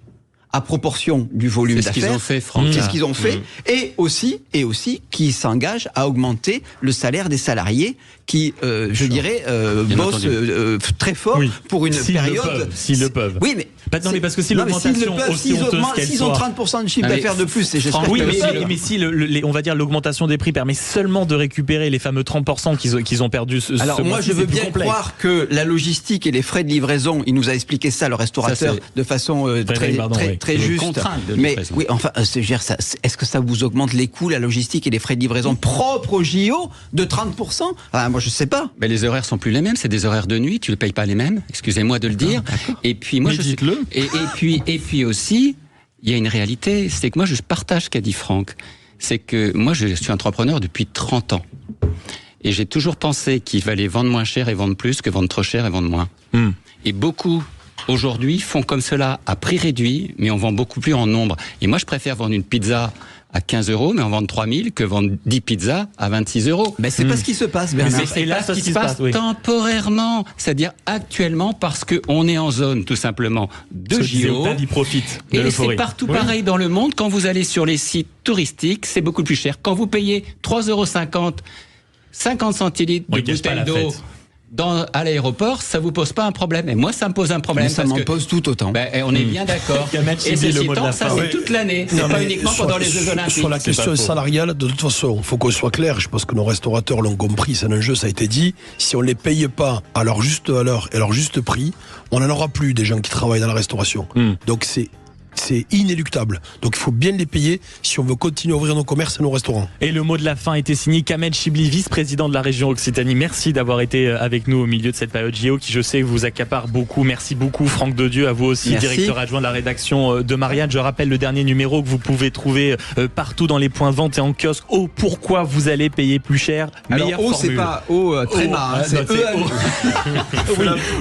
à proportion du volume d'affaires.
C'est ce qu'ils ont fait, Franck.
C'est ce qu'ils ont fait. Et aussi, qui s'engagent à augmenter le salaire des salariés qui, je dirais, bossent très fort pour une période.
S'ils le peuvent.
Oui, mais.
Non, mais parce que si l'augmentation aussi honteuse qu'elle
s'ils ont 30% de chiffre d'affaires de plus, et j'espère
oui, mais si on va dire l'augmentation des prix permet seulement de récupérer les fameux 30% qu'ils ont perdu
Alors moi je veux bien croire que la logistique et les frais de livraison, il nous a expliqué ça le restaurateur de façon très juste. Mais oui, enfin est-ce que ça vous augmente les coûts, la logistique et les frais de livraison propres au JO de 30%? Moi je sais pas.
Mais les horaires sont plus les mêmes, c'est des horaires de nuit, tu ne payes pas les mêmes, excusez-moi de le dire. Et puis moi
dites-le.
Et puis aussi, il y a une réalité, c'est que moi je partage ce qu'a dit Franck. C'est que moi je suis entrepreneur depuis 30 ans. Et j'ai toujours pensé qu'il fallait vendre moins cher et vendre plus que vendre trop cher et vendre moins. Et beaucoup aujourd'hui font comme cela à prix réduit, mais on vend beaucoup plus en nombre. Et moi je préfère vendre une pizza à 15 €, mais en vendre 3000 que vendre 10 pizzas à 26 €.
Mais c'est pas ce qui se passe, Bernard.
C'est là ce qui se passe temporairement, c'est-à-dire actuellement, parce qu'on est en zone tout simplement de JO.
Il profite de
et
l'euphorie.
C'est partout pareil dans le monde. Quand vous allez sur les sites touristiques, c'est beaucoup plus cher. Quand vous payez 3,50 €, 50 centilitres de bouteille d'eau à l'aéroport, ça vous pose pas un problème. Et moi, ça me pose un problème.
Mais ça m'en pose tout autant.
On est bien d'accord. Et ceci étant, ça c'est toute l'année. C'est pas uniquement pendant les Jeux Olympiques.
Sur la question salariale, de toute façon, il faut qu'on soit clair. Je pense que nos restaurateurs l'ont compris. C'est un enjeu, ça a été dit. Si on les paye pas à leur juste valeur et à leur juste prix, on n'en aura plus des gens qui travaillent dans la restauration. Donc c'est inéluctable. Donc il faut bien les payer si on veut continuer à ouvrir nos commerces et nos restaurants.
Et le mot de la fin était signé Kamel Chibli, vice-président de la région Occitanie. Merci d'avoir été avec nous au milieu de cette période JO qui, je sais, vous accapare beaucoup. Merci beaucoup, Franck Dedieu, à vous aussi, directeur adjoint de la rédaction de Marianne. Je rappelle le dernier numéro que vous pouvez trouver partout dans les points de vente et en kiosque. pourquoi vous allez payer plus cher?
Alors, c'est pas tréma, c'est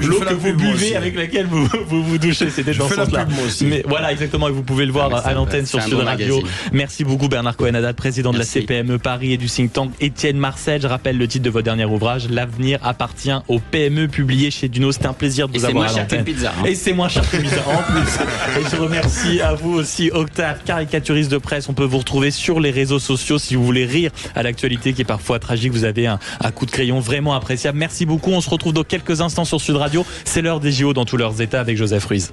l'eau que vous buvez avec laquelle vous douchez, c'était dans ce sens-là. Mais voilà, exactement. exactement, et vous pouvez le voir à l'antenne sur Sud Radio. Merci beaucoup Bernard Cohen-Haddad, président de la CPME Paris et du think tank Étienne Marcel. Je rappelle le titre de votre dernier ouvrage, L'avenir appartient aux PME, publié chez Duno. C'était un plaisir de vous avoir à l'antenne. Et c'est moins cher que pizza en plus. Et je remercie à vous aussi Octave, caricaturiste de presse. On peut vous retrouver sur les réseaux sociaux si vous voulez rire à l'actualité qui est parfois tragique. Vous avez un coup de crayon vraiment appréciable. Merci beaucoup. On se retrouve dans quelques instants sur Sud Radio. C'est l'heure des JO dans tous leurs états avec Joseph Ruiz.